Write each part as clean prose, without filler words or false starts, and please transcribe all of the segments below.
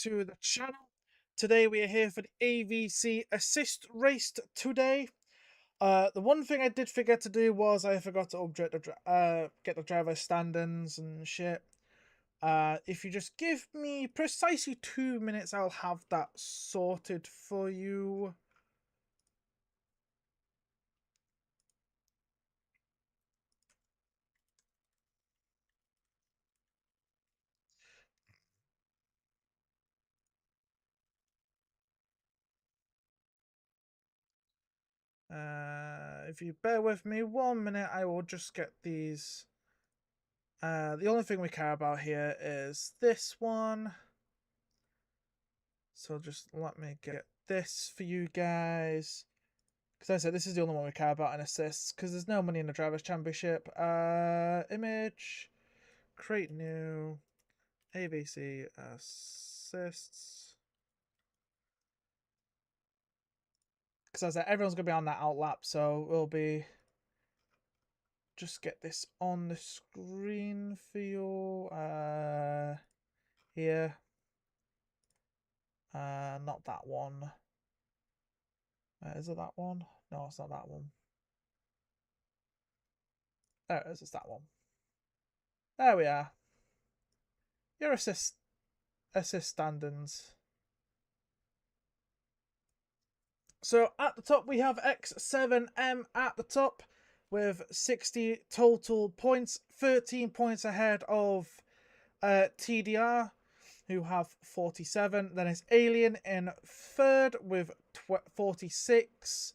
to the channel. Today we are here for the AVC assist race today. The one thing I did forget to do was I forgot to update the get the driver standings and shit. If you just give me precisely 2 minutes, I'll have that sorted for you. If you bear with me 1 minute, I will just get these. The only thing we care about here is this one. So just let me get this for you guys. Because I said this is the only one we care about in assists. Because there's no money in the Drivers' Championship. Image. Create new. AVC assists. Because I said everyone's going to be on that outlap. So we'll be... Just get this on the screen for you. Here. Not that one. Is it that one? No, it's not that one. There it is, it's that one. There we are. Your assist standings. So at the top we have X7M at the top with 60 total points, 13 points ahead of TDR, who have 47. Then it's Alien in third with 46,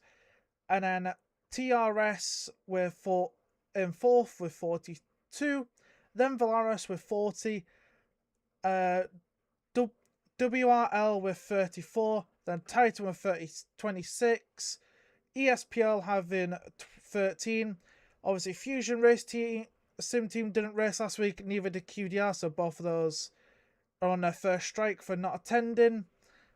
and then TRS with in fourth with 42. Then Valaris with 40. WRL with 34. Then Titan with 26. ESPL having 13. Obviously, Fusion Race Sim Team didn't race last week, neither did QDR, so both of those are on their first strike for not attending,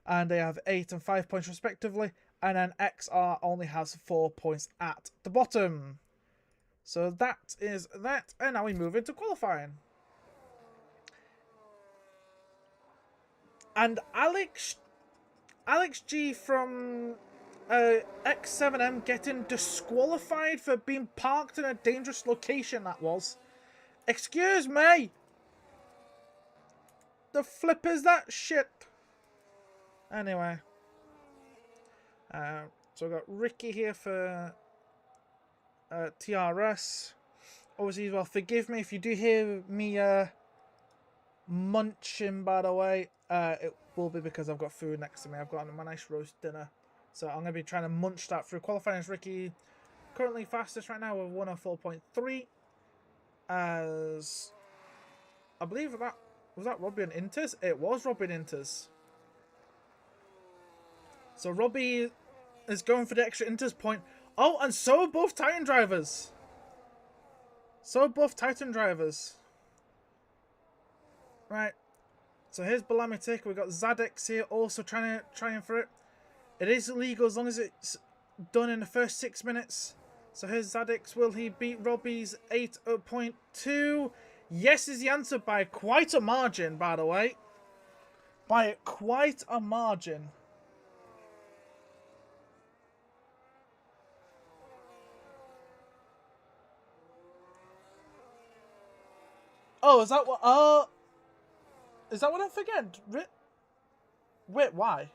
and they have 8 and 5 points respectively. And then XR only has 4 points at the bottom. So that is that, and now we move into qualifying. And Alex G from X7M getting disqualified for being parked in a dangerous location. That was. Excuse me. The flip is that shit. Anyway. So I've got Ricky here for TRS. Obviously, well, forgive me if you do hear me munching, by the way. It will be because I've got food next to me. I've got my nice roast dinner. So I'm going to be trying to munch that through. Qualifying as Ricky, currently fastest right now with 104.3. As I believe that was that Robbie and Inters? It was Robbie and Inters. So Robbie is going for the extra Inters point. Oh, and so are both Titan drivers. Right. So here's Balamitic. We've got Zadex here also trying for it. It is illegal as long as it's done in the first 6 minutes. So here's Zadex. Will he beat Robbie's 8.2? Yes is the answer by quite a margin, by the way. By quite a margin. Oh, is that what? Is that what I forget? Wait, why?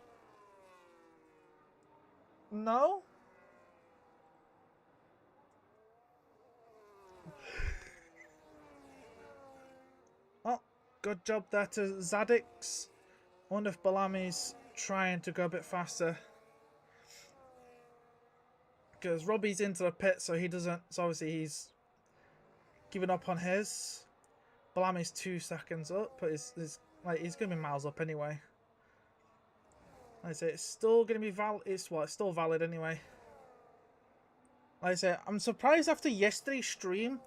No? Oh, good job there to Zadex. I wonder if Balami's trying to go a bit faster. Because Robbie's into the pit, so he doesn't. So obviously he's giving up on his. Balami's 2 seconds up, but he's going to be miles up anyway. Like I say, it's still going to be valid. It's still valid anyway. Like I say, I'm surprised after yesterday's stream,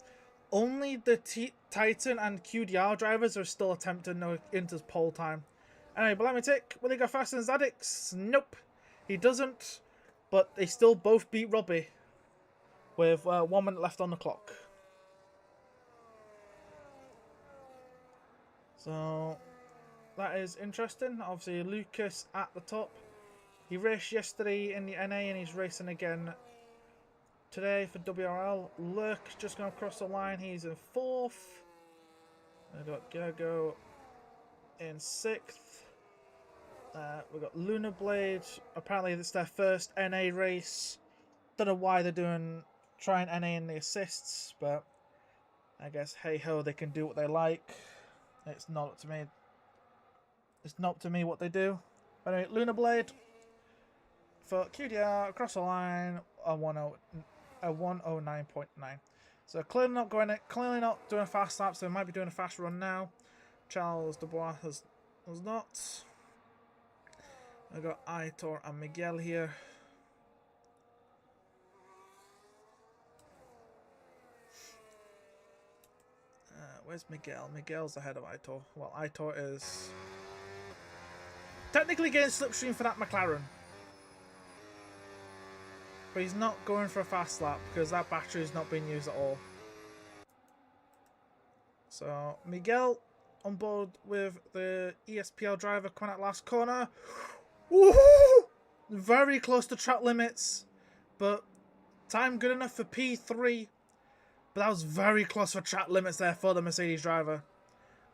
only the Titan and QDR drivers are still attempting no Inter's pole time. Anyway, Balamitic, will he go faster than Zadex? Nope, he doesn't. But they still both beat Robbie with 1 minute left on the clock. So that is interesting. Obviously, Lucas at the top. He raced yesterday in the NA and he's racing again today for WRL. Lurk just going across the line. He's in 4th. We've got Gergo in 6th. We've got Lunar Blade. Apparently, it's their first NA race. Don't know why they're trying NA in the assists, but I guess hey ho, they can do what they like. It's not up to me. It's not up to me what they do. But anyway, Lunar Blade for QDR across the line a 109.9. So clearly not doing a fast lap. So they might be doing a fast run now. Charles Dubois has not. I got Aitor and Miguel here. Where's Miguel? Miguel's ahead of Aitor. Well, Aitor is technically getting slipstream for that McLaren. But he's not going for a fast lap because that battery is not being used at all. So, Miguel on board with the ESPL driver coming out last corner. Woohoo! Very close to track limits. But time good enough for P3. But that was very close for track limits there for the Mercedes driver.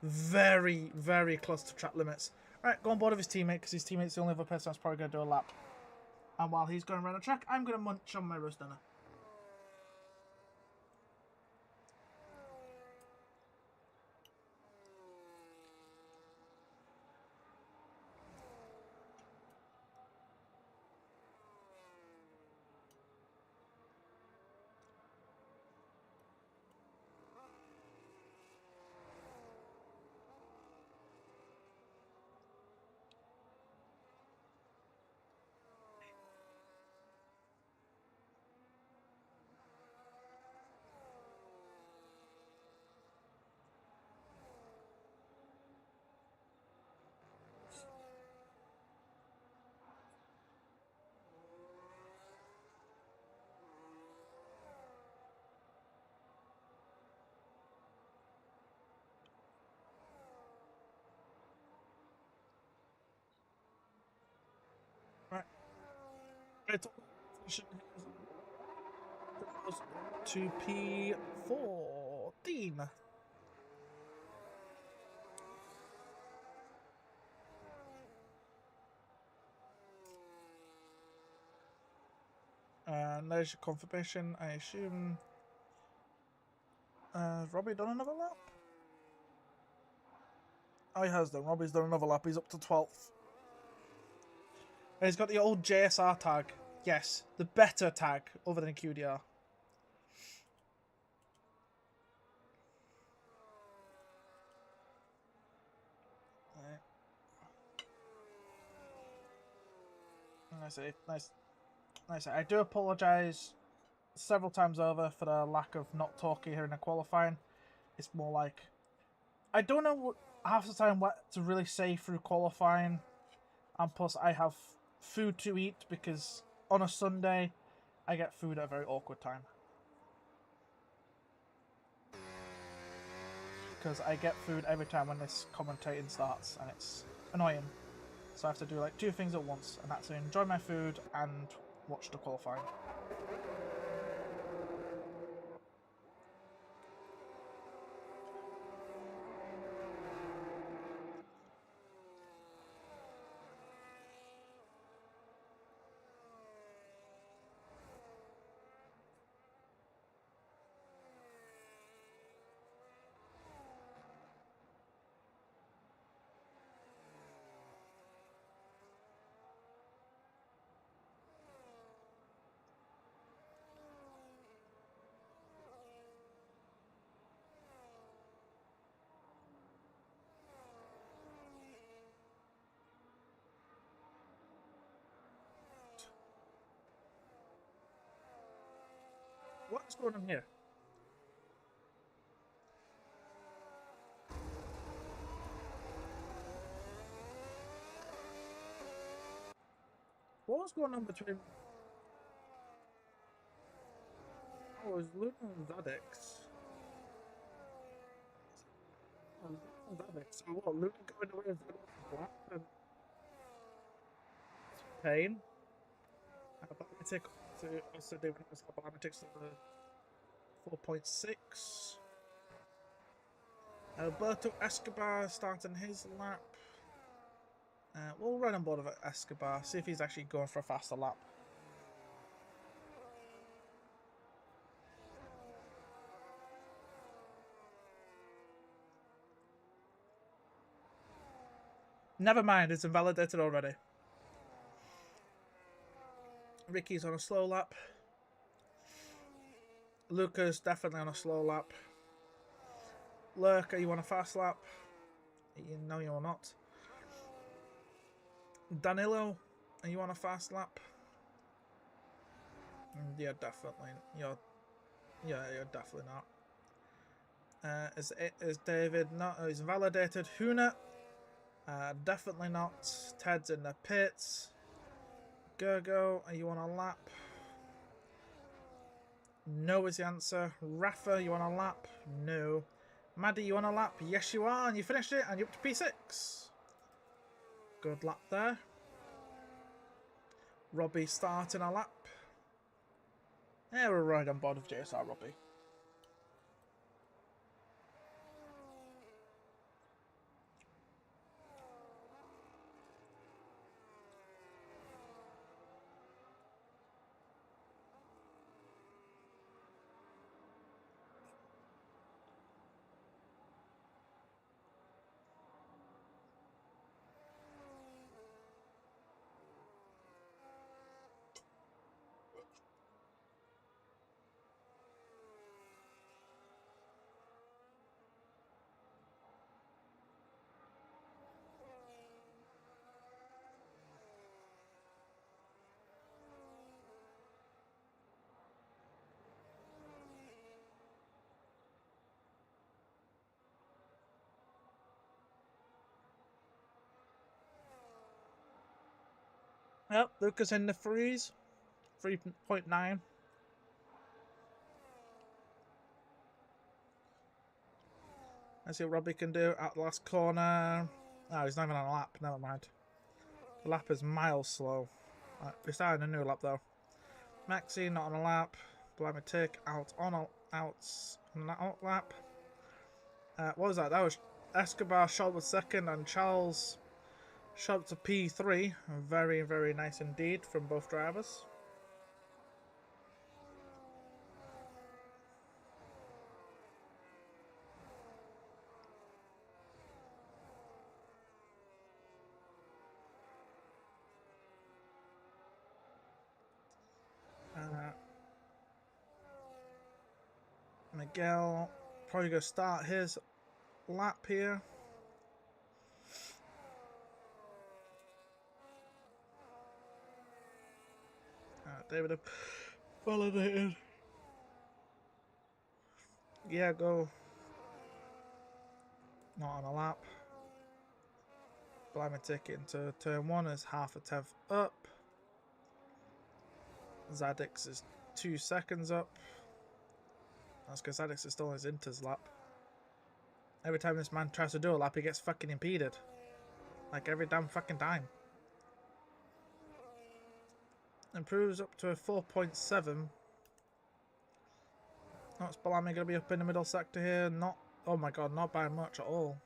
Very, very close to track limits. Right, go on board with his teammate because his teammate's the only other person that's probably going to do a lap. And while he's going around the track, I'm going to munch on my roast dinner. Right. To P14. And there's your confirmation, I assume. Robbie done another lap? Oh, he has done. Robbie's done another lap. He's up to 12th. And he's got the old JSR tag. Yes, the better tag other than QDR. Nice. I do apologise several times over for the lack of not talking here in the qualifying. It's more like I don't know what half the time what to really say through qualifying, and plus I have food to eat because on a Sunday I get food at a very awkward time. Because I get food every time when this commentating starts and it's annoying. So I have to do like 2 things at once, and that's to enjoy my food and watch the qualifying. What's going on here? What was going on between... Oh, it was Luna and Zadex. So what, Luna going away is black and pain. Balamatic to also do Balamatics to the 4.6. Alberto Escobar starting his lap. We'll run on board with Escobar, see if he's actually going for a faster lap. Never mind, it's invalidated already. Ricky's on a slow lap. Luca's definitely on a slow lap. Lurk, are you on a fast lap? No, you're not. Danilo, are you on a fast lap? Yeah, definitely. You're definitely not. Is David not? Oh, he's validated. Huna, definitely not. Ted's in the pits. Gergo, are you on a lap? No is the answer. Rafa, you on a lap? No. Maddie, you on a lap? Yes, you are, and you finished it, and you're up to P6. Good lap there. Robbie starting a lap. Yeah, we're right on board with JSR Robbie. Yep, Lucas in the threes. 3.9. Let's see what Robbie can do at the last corner. Oh, he's not even on a lap. Never mind. The lap is miles slow. We're starting a new lap though. Maxi not on a lap. Blimey Tick out on an out lap. What was that? That was Escobar shot with second and Charles shot to P3. Very, very nice indeed from both drivers. Miguel probably going to start his lap here. David validated. Yeah, go. Not on a lap. Blimey ticket into turn 1 is half a tenth up. Zadix is 2 seconds up. That's because Zadix is still on his Inter's lap. Every time this man tries to do a lap, he gets fucking impeded. Like every damn fucking time. Improves up to a 4.7. That's Bellamy going to be up in the middle sector here. Not, oh my god, not by much at all.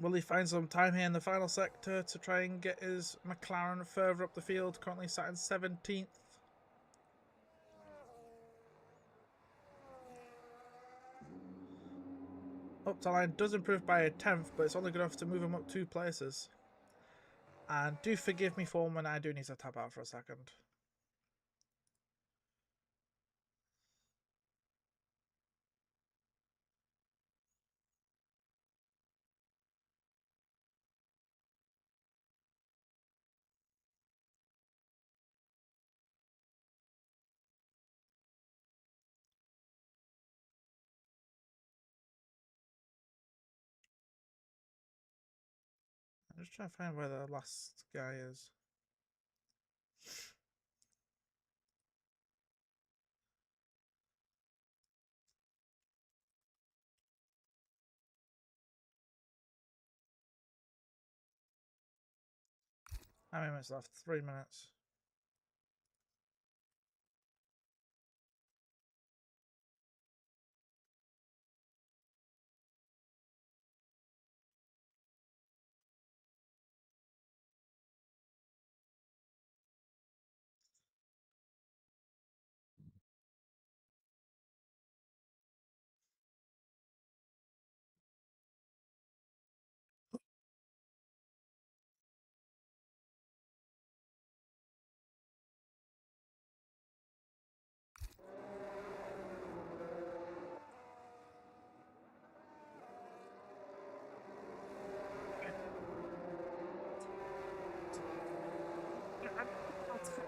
Will he find some time here in the final sector to try and get his McLaren further up the field? Currently sat in 17th. Up to line does improve by a tenth, but it's only good enough to move him up 2 places. And do forgive me for when I do need to tap out for a second. I'm just trying to find where the last guy is. How many minutes left? 3 minutes.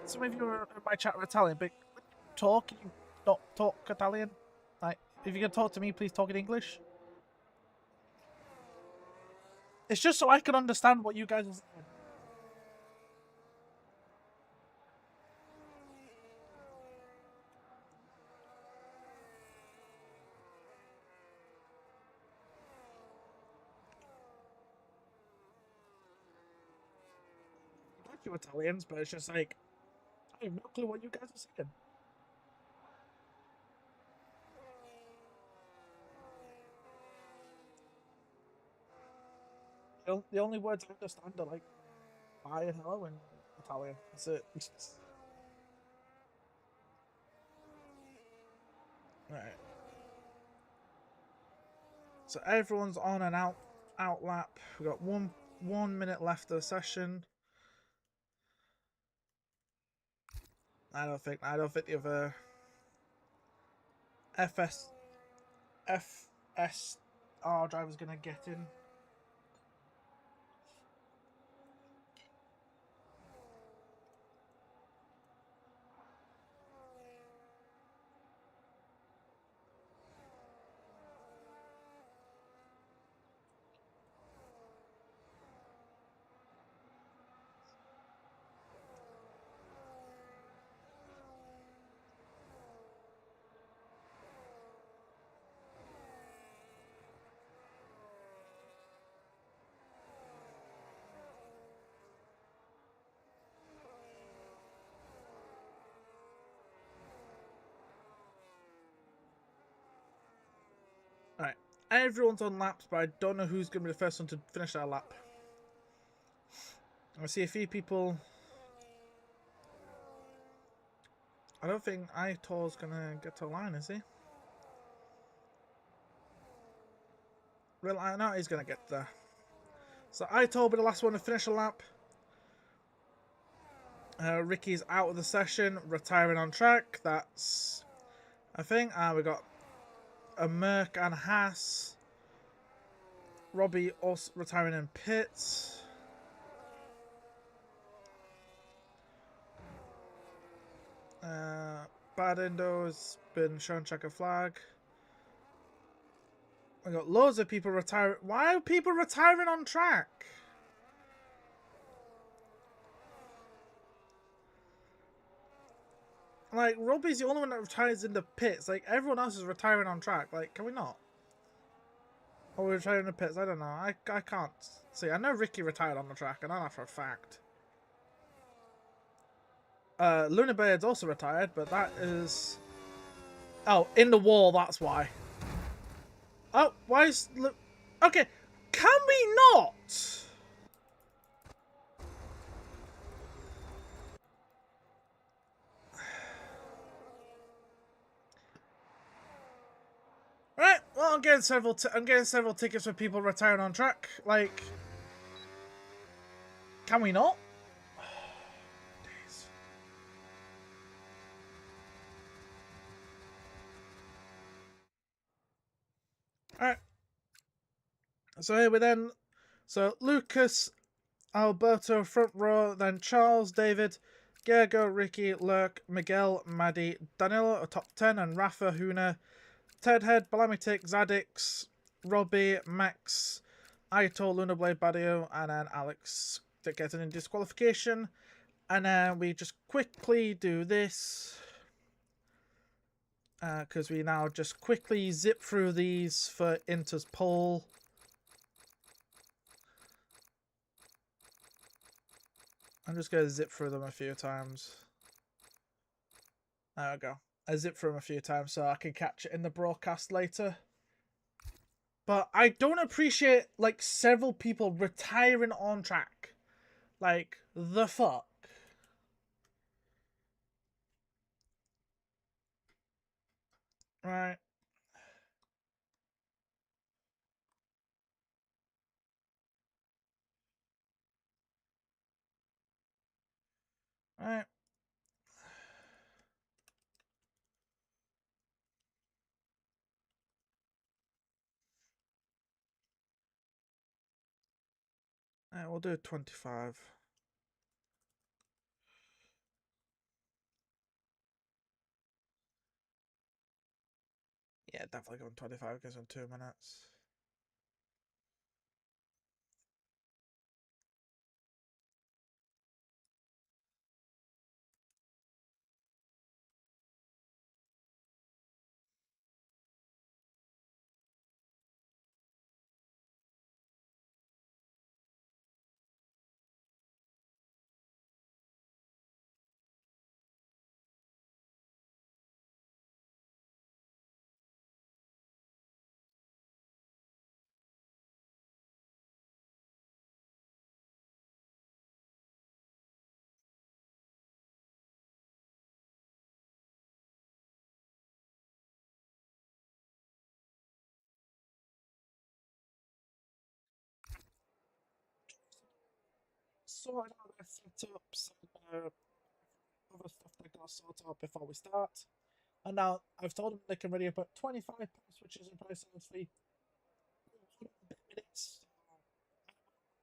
Some of you are in my chat are Italian, but talk, you not talk Italian. Like, if you can talk to me, please talk in English. It's just so I can understand what you guys are saying. I like you Italians, but it's just like, I have no clue what you guys are saying. The only words I understand are like bye and hello in Italian. That's it. Right. So everyone's on and out lap. We've got 1 minute left of the session. I don't think the other FSR driver's gonna get in. Alright. Everyone's on laps, but I don't know who's going to be the first one to finish that lap. I see a few people. I don't think Aitor's going to get to a line, is he? Well, I know he's going to get there. So Aitor will be the last one to finish a lap. Ricky's out of the session, retiring on track. That's a thing. We got a Merc and Haas. Robbie also retiring in pits. Bad Indo's been shown checker flag. We got loads of people retiring. Why are people retiring on track? Like, Robbie's the only one that retires in the pits. Like, everyone else is retiring on track. Like, can we not? Or we're retiring in the pits? I don't know. I can't see. I know Ricky retired on the track. I know that for a fact. Luna Beard's also retired, but that is... Oh, in the wall, that's why. Oh, why is... Okay, can we not? Right, well, I'm getting several tickets for people retiring on track. Like, can we not? Alright. So here we then... So, Lucas, Alberto, front row, then Charles, David, Gergo, Ricky, Lurk, Miguel, Maddie, Danilo, a top 10, and Rafa, Huna, Ted Head, Balamitic, Zadix, Robbie, Max, Aitor, Lunablade, Badio, and then Alex that gets in disqualification. And then we just quickly do this. Because we now just quickly zip through these for Inter's pole. I'm just going to zip through them a few times. There we go. I zip through them a few times so I can catch it in the broadcast later. But I don't appreciate, like, several people retiring on track. Like, the fuck? Right. Right. Alright, we'll do 25. Yeah, definitely going 25 because in 2 minutes. Sorting out their setups and other stuff they got to sort out before we start. And now I've told them they can ready up at 25 power switches and price on 3 minutes.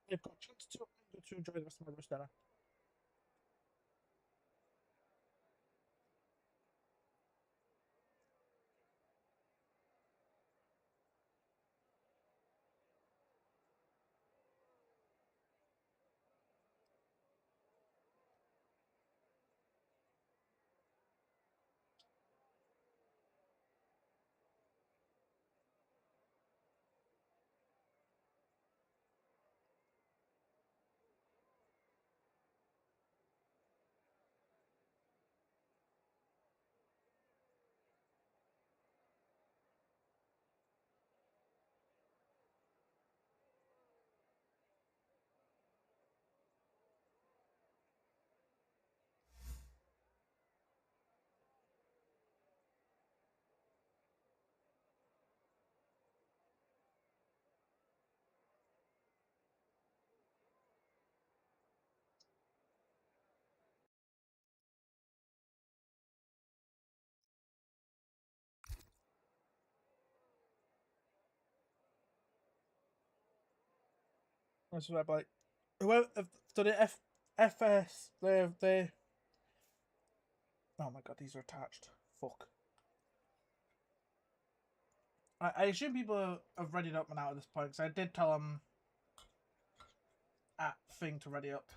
They've got a chance to enjoy the rest of my roast dinner. That's what I'm like. Whoever so the FS they oh my god, these are attached. Fuck. I assume people have readied up now at this point because I did tell them at thing to ready up.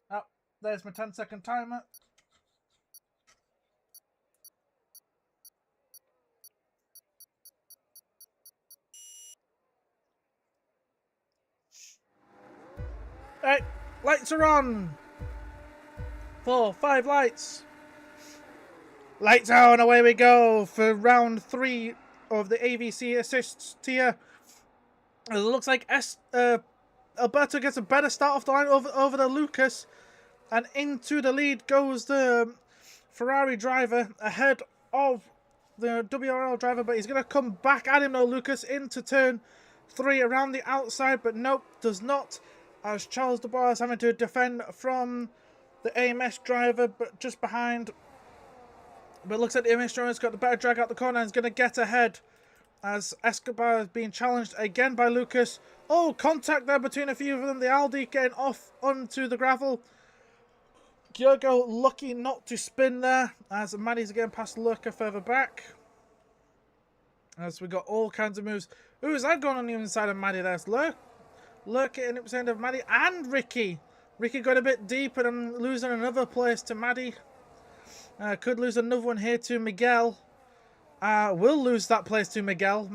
Oh, there's my 10-second timer. Right, lights are on. 4, 5 lights. Lights on, away we go for round 3 of the AVC assists tier. It looks like Alberto gets a better start off the line over the Lucas, and into the lead goes the Ferrari driver ahead of the WRL driver, but he's going to come back at him though, Lucas, into turn 3 around the outside, but nope, does not, as Charles Dubois is having to defend from the AMS driver, but just behind. But it looks like the AMS driver's got the better drag out the corner and is going to get ahead as Escobar is being challenged again by Lucas. Oh, contact there between a few of them. The Aldi getting off onto the gravel. Kyogo lucky not to spin there as Maddie's getting past Lurker further back. As we got all kinds of moves. Ooh, is that going on the inside of Maddie? There's Lurker in the end of Maddie and Ricky. Ricky got a bit deep and losing another place to Maddie. Could lose another one here to Miguel. Will lose that place to Miguel.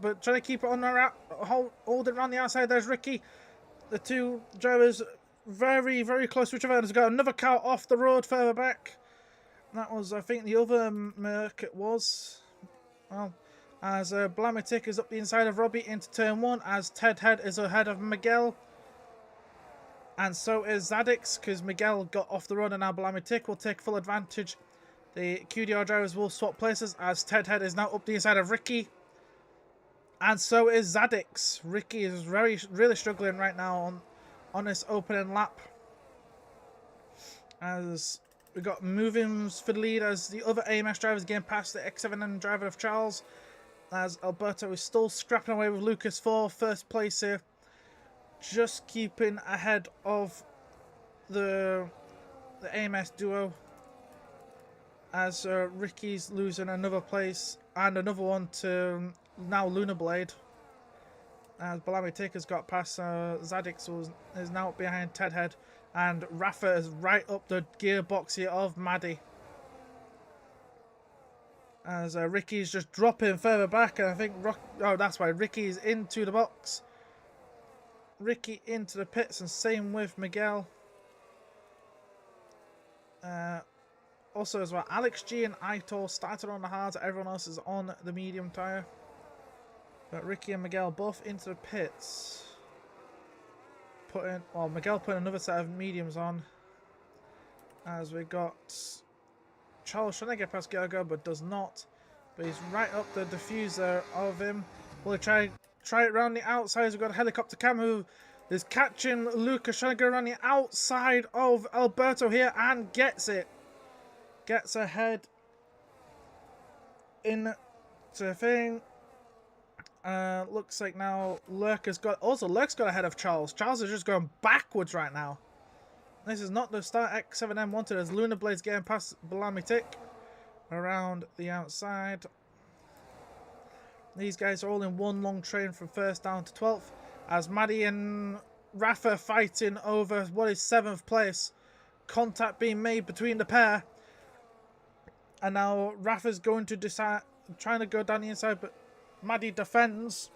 But trying to keep it on the hold it around the outside. There's Ricky. The two drivers very, very close to each other. There's got another car off the road further back. That was, I think, the other Merc it was. Well, as Blamitic is up the inside of Robbie into turn 1, as Ted Head is ahead of Miguel. And so is Zadix, because Miguel got off the road and now Blamitic will take full advantage. The QDR drivers will swap places as Ted Head is now up the inside of Ricky. And so is Zadix. Ricky is really struggling right now on this opening lap. As we got movings for the lead as the other AMS drivers getting past the X7M driver of Charles. As Alberto is still scrapping away with Lucas for first place here. Just keeping ahead of the AMS duo. As Ricky's losing another place and another one to now Lunar Blade. As Balami Taker's got past Zadix is now behind Ted Head. And Rafa is right up the gearbox here of Maddie. As Ricky's just dropping further back, and I think oh, that's why Ricky's into the box. Ricky into the pits, and same with Miguel. Also as well, Alex G and Aitor started on the hards. Everyone else is on the medium tyre. But Ricky and Miguel both into the pits. Miguel putting another set of mediums on. As we got Charles trying to get past Gergo, but does not. But he's right up the diffuser of him. Will he try it around the outside? We've got a helicopter cam who is catching Lucas, trying to go around the outside of Alberto here and gets it. Gets ahead into the thing. Looks like now Lurk's got ahead of Charles. Charles is just going backwards right now. This is not the start X7M wanted as Lunar Blade's getting past Balamitic around the outside. These guys are all in one long train from first down to 12th as Maddie and Rafa fighting over what is 7th place. Contact being made between the pair. And now Rafa's going to decide, trying to go down the inside, but Maddie defends.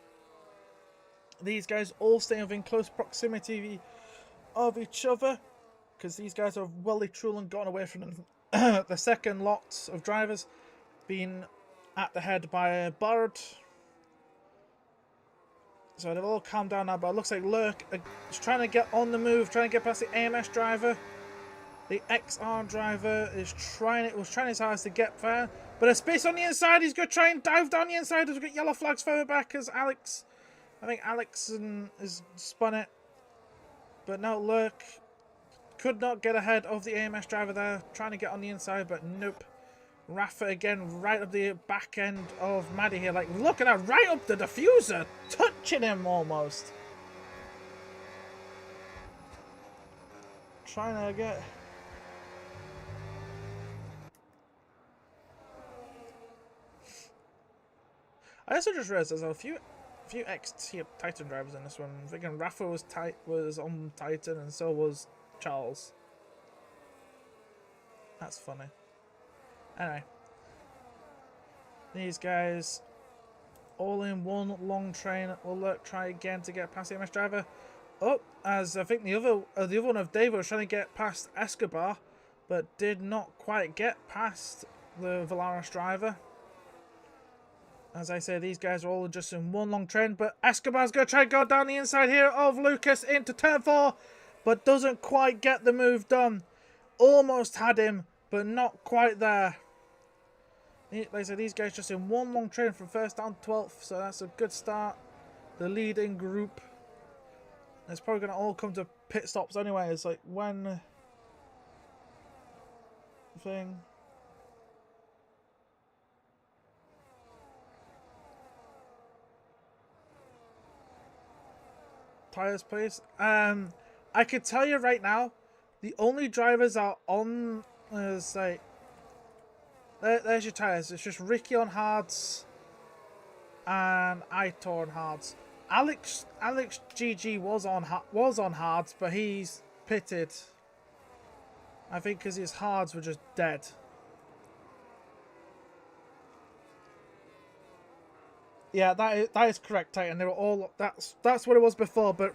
These guys all stay within close proximity of each other because these guys have well and truly gotten away from the second lot of drivers being at the head by Bard. So they've all calmed down now, but it looks like Lurk is trying to get on the move, trying to get past the AMS driver. The XR driver was trying his hardest to get there. But there's space on the inside. He's going to try and dive down the inside. There's got yellow flags further back as Alex. I think Alex has spun it. But no, Lurk could not get ahead of the AMS driver there. Trying to get on the inside, but nope. Rafa again right up the back end of Maddie here. Like, look at that. Right up the diffuser. Touching him almost. Trying to get... I also just realized there's a few ex-tier Titan drivers in this one. I'm thinking Rafa was on Titan and so was Charles. That's funny. Anyway. These guys all in one long train. Will try again to get past the MS driver. Oh, as I think the other one of Dave was trying to get past Escobar, but did not quite get past the Valaris driver. As I say, these guys are all just in one long train, but Escobar's going to try and go down the inside here of Lucas into turn 4, but doesn't quite get the move done. Almost had him, but not quite there. Like I said, these guys just in one long train from first down to 12th, so that's a good start. The leading group. It's probably going to all come to pit stops anyway. It's like when... thing... Tires, please. I could tell you right now, the only drivers are on. Say, there's your tires. It's just Ricky on hards and Aitor on hards. Alex GG was on hards, but he's pitted. I think because his hards were just dead. Yeah, that is correct, Titan. They were all that's what it was before, but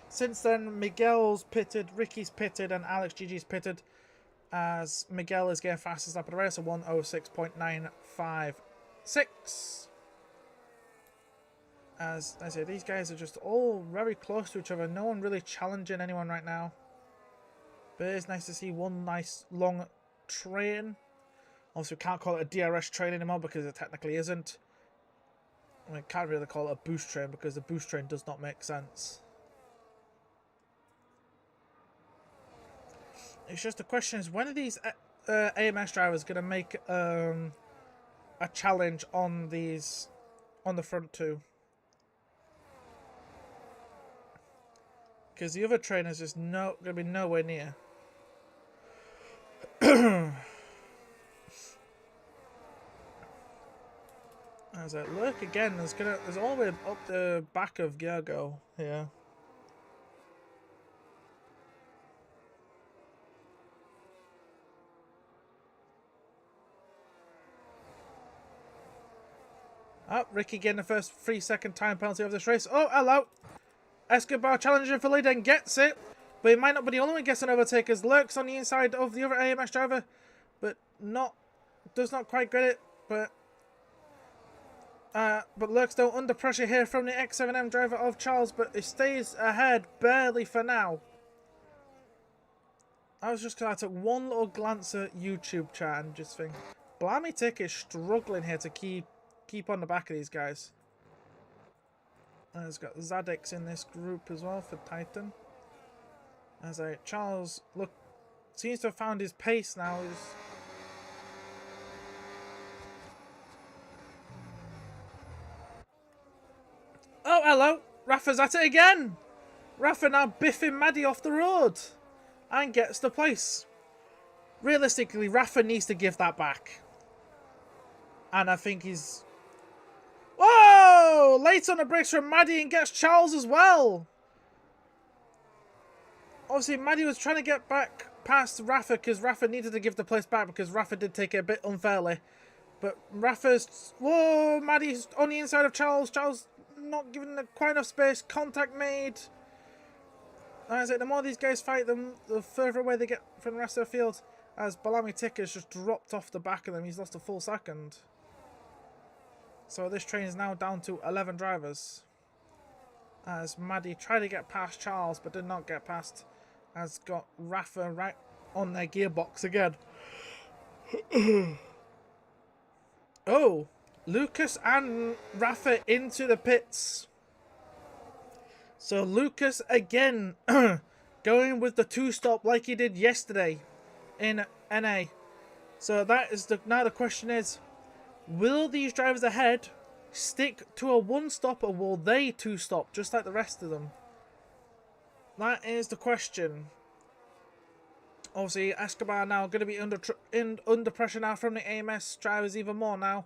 Since then, Miguel's pitted, Ricky's pitted, and Alex GG's pitted, as Miguel is getting fastest lap of the race, so 1:06.956. As I say, these guys are just all very close to each other. No one really challenging anyone right now. But it is nice to see one nice long train. Obviously, we can't call it a DRS train anymore because it technically isn't. I mean, can't really call it a boost train because the boost train does not make sense. It's just the question is, when are these AMS drivers going to make a challenge on these, on the front two? Because the other train is just going to be nowhere near. As I look again, there's all the way up the back of Gergo here. Oh, Ricky getting the first 3-second time penalty of this race. Oh, hello. Escobar challenging for lead and gets it. But he might not be the only one getting overtake, as Lurks on the inside of the other AMS driver. But does not quite get it. But Lurks though under pressure here from the X7M driver of Charles. But it stays ahead barely for now. I was just going to take one little glance at YouTube chat and just think, Blammy Tick is struggling here to keep on the back of these guys. And there's got Zadix in this group as well for Titan. As Charles seems to have found his pace now. Oh, hello! Rafa's at it again! Rafa now biffing Maddie off the road and gets the place. Realistically, Rafa needs to give that back. And I think he's... Whoa! Late on the brakes from Maddie and gets Charles as well. Obviously, Maddie was trying to get back past Rafa because Rafa needed to give the place back because Rafa did take it a bit unfairly. But Rafa's... Whoa! Maddie's on the inside of Charles. Charles not giving quite enough space. Contact made. As the more these guys fight, the further away they get from the rest of the field. As Blammy Tick has just dropped off the back of them. He's lost a full second. So this train is now down to 11 drivers. As Maddie tried to get past Charles but did not get past. Has got Rafa right on their gearbox again. Oh, Lucas and Rafa into the pits. So Lucas again going with the two-stop like he did yesterday in NA. So that is now the question is, will these drivers ahead stick to a one-stop or will they two-stop just like the rest of them? That is the question. Obviously, Escobar now going to be under pressure now from the AMS drivers even more now.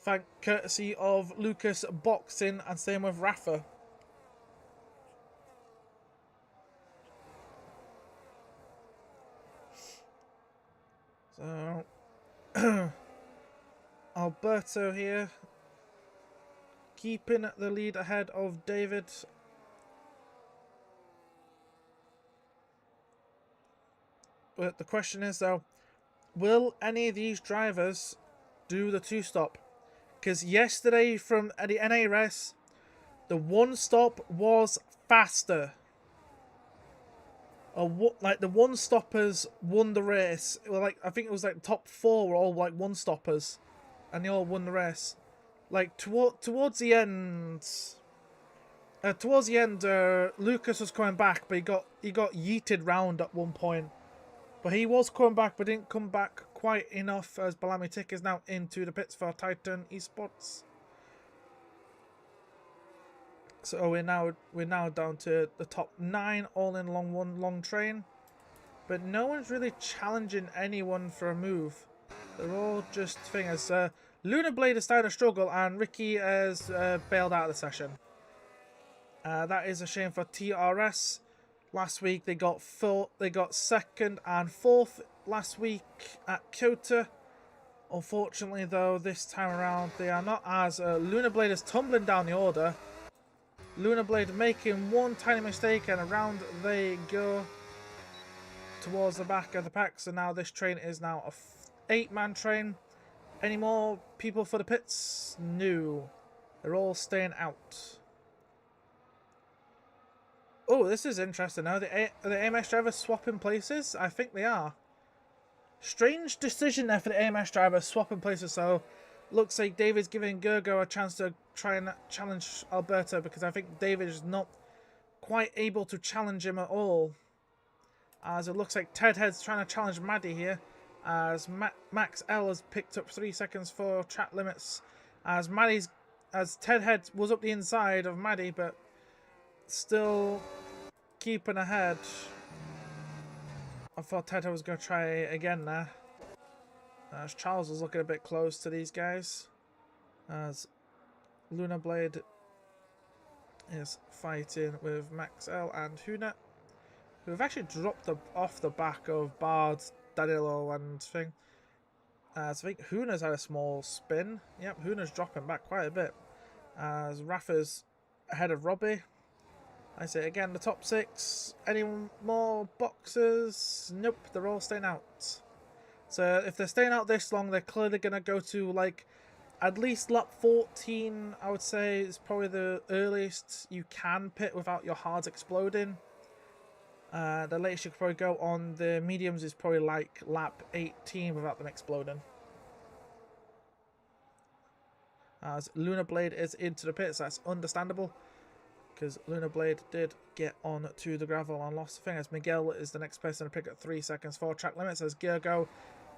Thank courtesy of Lucas boxing and same with Rafa. So, Alberto here, keeping the lead ahead of David. But the question is though, will any of these drivers do the two-stop? Because yesterday from the NA race, the one-stop was faster. Like the one-stoppers won the race. Well, like I think it was like the top 4 were all like one-stoppers, and they all won the race. Like towards the end, Lucas was coming back, but he got yeeted round at one point. But he was coming back, but didn't come back quite enough, as Blammy Tick is now into the pits for Titan Esports. So we're now down to the top 9, all in one long train. But no one's really challenging anyone for a move. They're all just things. Lunar Blade is starting to struggle, and Ricky has bailed out of the session. That is a shame for TRS. Last week they got 2nd and 4th last week at Kyoto. Unfortunately though, this time around they are not, as Lunar Blade is tumbling down the order. Lunar Blade making one tiny mistake and around they go towards the back of the pack. So now this train is now a 8-man train. Any more people for the pits? No. They're all staying out. Oh, this is interesting now. Are the AMS drivers swapping places? I think they are. Strange decision there for the AMS driver, swapping places. So, looks like David's giving Gergo a chance to try and challenge Alberto, because I think David is not quite able to challenge him at all. As it looks like Ted Head's trying to challenge Maddie here, as Max L has picked up 3 seconds for track limits. As Ted Head was up the inside of Maddie, but still keeping ahead. I thought Ted Head was going to try again there. As Charles is looking a bit close to these guys. As Lunar Blade is fighting with Max L and Huna, who have actually dropped off the back of Bard, Danilo and thing. As I think Huna's had a small spin. Yep, Huna's dropping back quite a bit. As Rafa's ahead of Robbie. I say again, the top 6. Any more boxes? Nope, they're all staying out. So if they're staying out this long, they're clearly going to go to like at least lap 14, I would say, is probably the earliest you can pit without your hards exploding. The latest you could probably go on the mediums is probably like lap 18 without them exploding. As Lunar Blade is into the pits, that's understandable, because Lunar Blade did get on to the gravel and lost the thing. As Miguel is the next person to pick up 3 seconds for track limits, as Gergo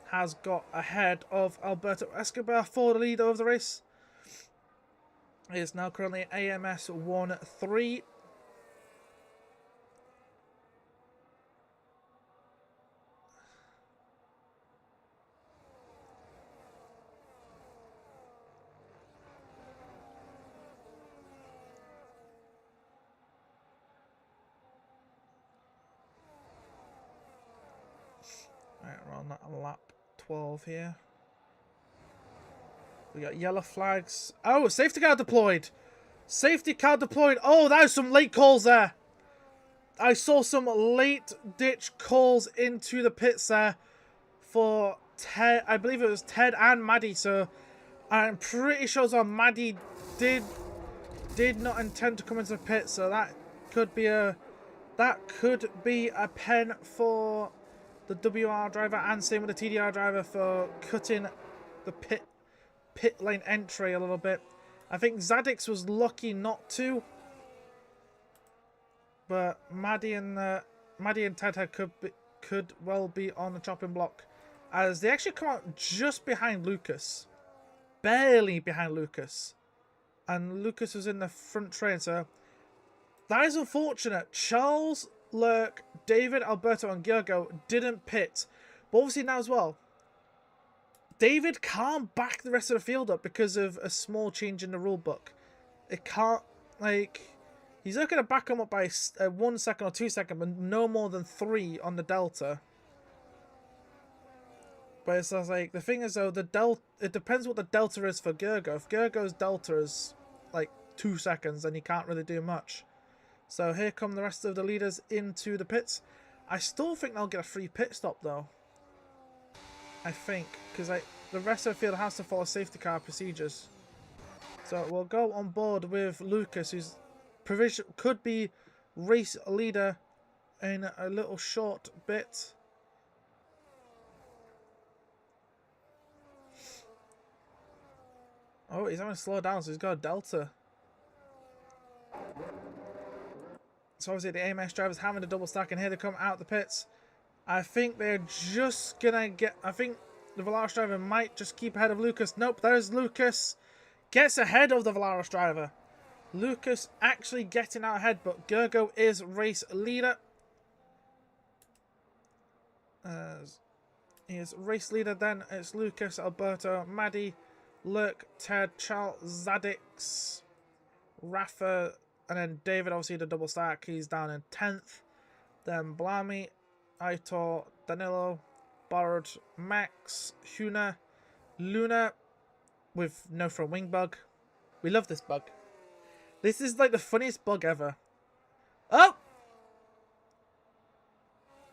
has got ahead of Alberto Escobar for the lead over the race. He is now currently AMS 1-3. Right, we're on that lap 12 here. We got yellow flags. Oh, safety car deployed. Safety car deployed. Oh, that was some late calls there. I saw some late ditch calls into the pits there for Ted. I believe it was Ted and Maddie. So I'm pretty sure Maddie did not intend to come into the pit. So that could be a pen for the WR driver, and same with the TDR driver for cutting the pit lane entry a little bit. I think Zadix was lucky not to, but Maddie and Ted Head could well be on the chopping block, as they actually come out just behind Lucas, barely behind Lucas, and Lucas was in the front train. So that is unfortunate. Charles, Lurk, David, Alberto and Gergo didn't pit. But obviously now as well, David can't back the rest of the field up because of a small change in the rule book. It can't, like, he's not going to back them up by 1 second or 2 seconds, but no more than 3 on the delta. But it's like, the thing is though, it depends what the delta is for Gergo. If Gergo's delta is like 2 seconds, then he can't really do much. So here come the rest of the leaders into the pits. I still think they'll get a free pit stop though. I think, because the rest of the field has to follow safety car procedures. So we'll go on board with Lucas, who's could be race leader in a little short bit. Oh, he's having to slow down, so he's got a delta. So obviously the AMS drivers having a double stack, and here they come out the pits. I think they're just gonna get, I think the Valaris driver might just keep ahead of Lucas. Nope, there's Lucas. Gets ahead of the Valaris driver. Lucas actually getting out ahead, but Gergo is race leader. He is race leader, then it's Lucas, Alberto, Maddie, Lurk, Ted, Charles, Zadix, Rafa, and then David, obviously the double stack, he's down in 10th. Then Blami, Aitor, Danilo, Borrowed, Max, Huna, Luna, with no front wing bug. We love this bug. This is like the funniest bug ever. Oh!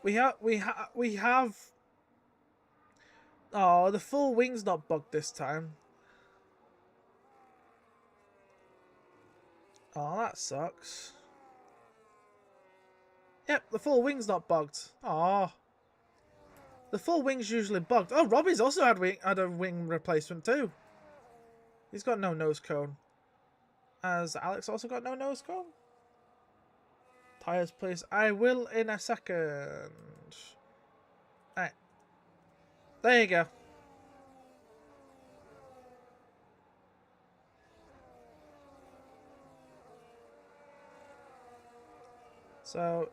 We have... Oh, the full wing's not bugged this time. Oh, that sucks. Yep, the full wing's not bugged. Oh. The full wing's usually bugged. Oh, Robbie's also had a wing replacement too. He's got no nose cone. Has Alex also got no nose cone? Tyres, please. I will in a second. Alright. There you go. So,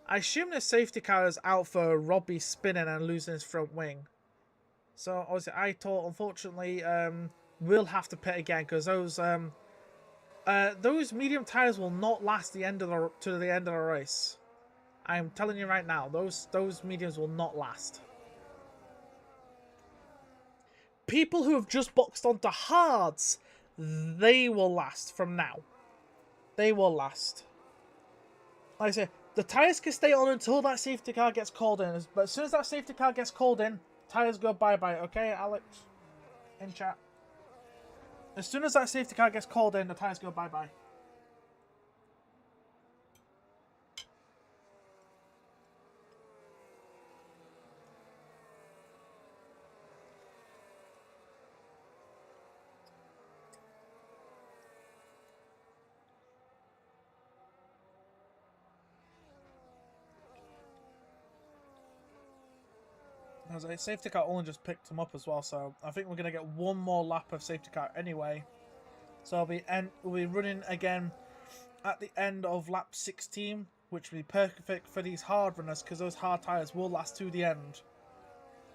I assume the safety car is out for Robbie spinning and losing his front wing. So, obviously, Aitor, unfortunately, will have to pit again because those medium tires will not last to the end of the race. I'm telling you right now, those mediums will not last. People who have just boxed onto hards, they will last from now. They will last. Like I say, the tires can stay on until that safety car gets called in. But as soon as that safety car gets called in, tires go bye-bye. Okay, Alex? In chat. As soon as that safety car gets called in, the tires go bye-bye. As a safety car only just picked him up as well, so I think we're going to get one more lap of safety car anyway. So we'll be running again at the end of lap 16, which will be perfect for these hard runners because those hard tyres will last to the end.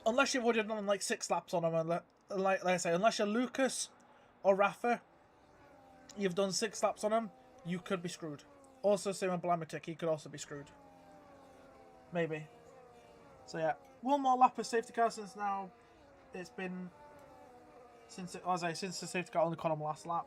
Unless you've already done like 6 laps on them, and like I say, unless you're Lucas or Rafa, you've done 6 laps on them, you could be screwed. Also, same with Blamitic, he could also be screwed. Maybe. So yeah, one more lap of safety car since now it's been since the safety car only caught him last lap.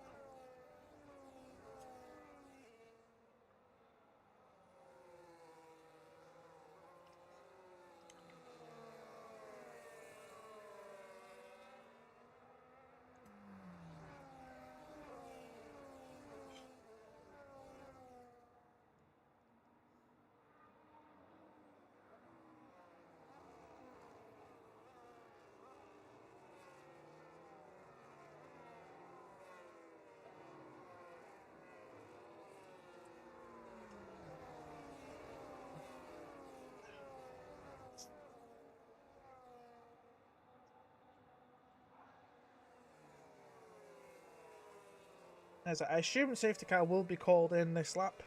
As I assume safety car will be called in this lap.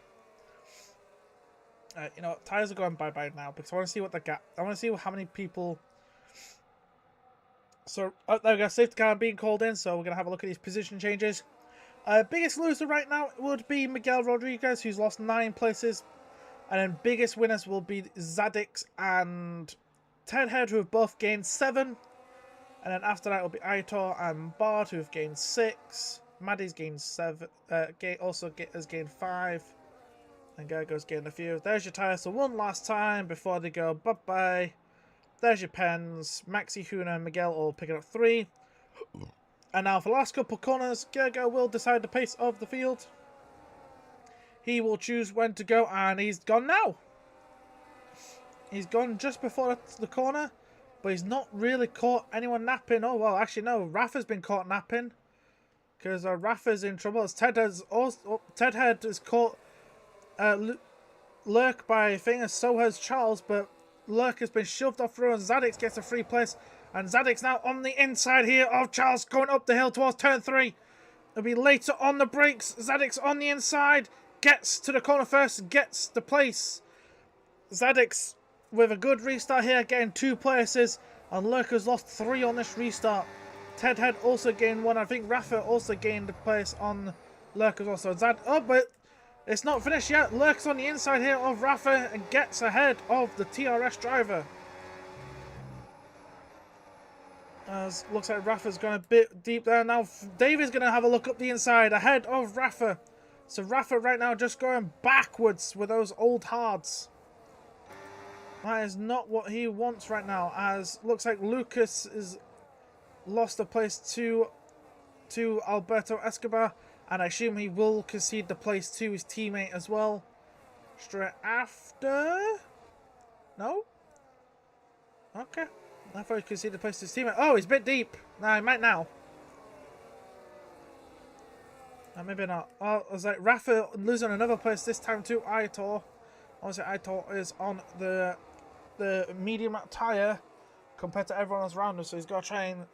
You know, tires are going bye-bye now because I want to see what the gap. I want to see how many people. So there we go, safety car being called in. So we're gonna have a look at these position changes. Biggest loser right now would be Miguel Rodriguez, who's lost 9 places, and then biggest winners will be Zadix and Ted Head, who have both gained 7, and then after that will be Aitor and Bard, who have gained 6. Maddie's gained 7, has gained 5, and Gergo's gained a few. There's your tyres for one last time before they go bye-bye. There's your pens. Maxi, Huna, and Miguel all picking up 3. And now for the last couple corners, Gergo will decide the pace of the field. He will choose when to go, and he's gone now. He's gone just before the corner, but he's not really caught anyone napping. Oh, well, actually, no. Rafa's been caught napping. Because Rafa's in trouble. As Ted Head has caught Lurk by fingers, so has Charles, but Lurk has been shoved off the road and Zadix gets a free place. And Zadix now on the inside here of Charles going up the hill towards turn 3. It'll be later on the brakes. Zadix on the inside. Gets to the corner first. Gets the place. Zadix with a good restart here, getting 2 places. And Lurk has lost 3 on this restart. Ted Head also gained 1. I think Rafa also gained a place on Lurk as well. So oh, but it's not finished yet. Lurk's on the inside here of Rafa and gets ahead of the TRS driver. As looks like Rafa's going a bit deep there. Now David's going to have a look up the inside ahead of Rafa. So Rafa right now just going backwards with those old hards. That is not what he wants right now. As looks like Lucas is lost a place to Alberto Escobar. And I assume he will concede the place to his teammate as well. Straight after? No? Okay. I thought he conceded the place to his teammate. Oh, he's a bit deep. Nah, he might now. Maybe not. Oh, it was like Rafa losing another place this time to Aitor. Obviously, Aitor is on the medium tyre compared to everyone else around him, so he's got to try and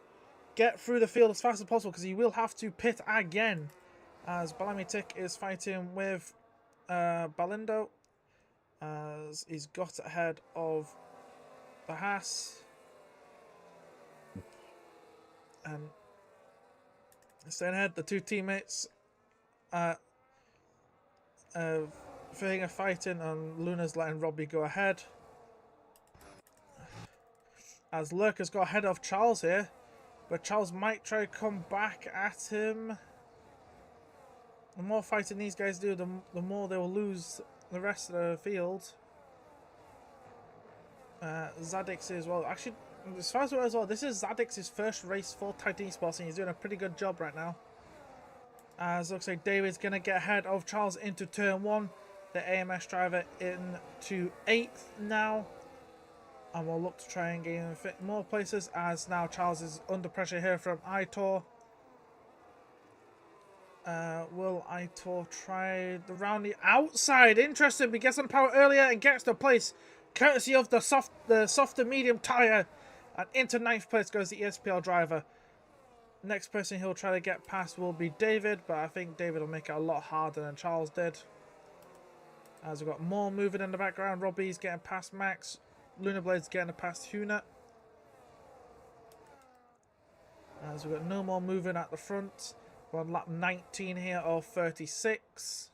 get through the field as fast as possible because he will have to pit again. As Balamitik is fighting with Balindo, as he's got ahead of the Haas. And staying ahead, the two teammates Fing are fighting, and Luna's letting Robbie go ahead. As Lurker's got ahead of Charles here, but Charles might try to come back at him. The more fighting these guys do, the more they will lose the rest of the field. Zadix as well. Actually, as far as well, this is Zadix's first race for Titan Esports, and he's doing a pretty good job right now. As looks like David's going to get ahead of Charles into turn 1. The AMS driver into 8th now. And we'll look to try and gain more places, as now Charles is under pressure here from Aitor. Will Aitor try the round the outside? Interesting, he gets on power earlier and gets the place, courtesy of the softer medium tyre. And into 9th place goes the ESPL driver. Next person he'll try to get past will be David, but I think David will make it a lot harder than Charles did. As we've got more moving in the background, Robbie's getting past Max, Lunablade's getting past Huna. As we've got no more moving at the front. We're on lap 19 here of 36.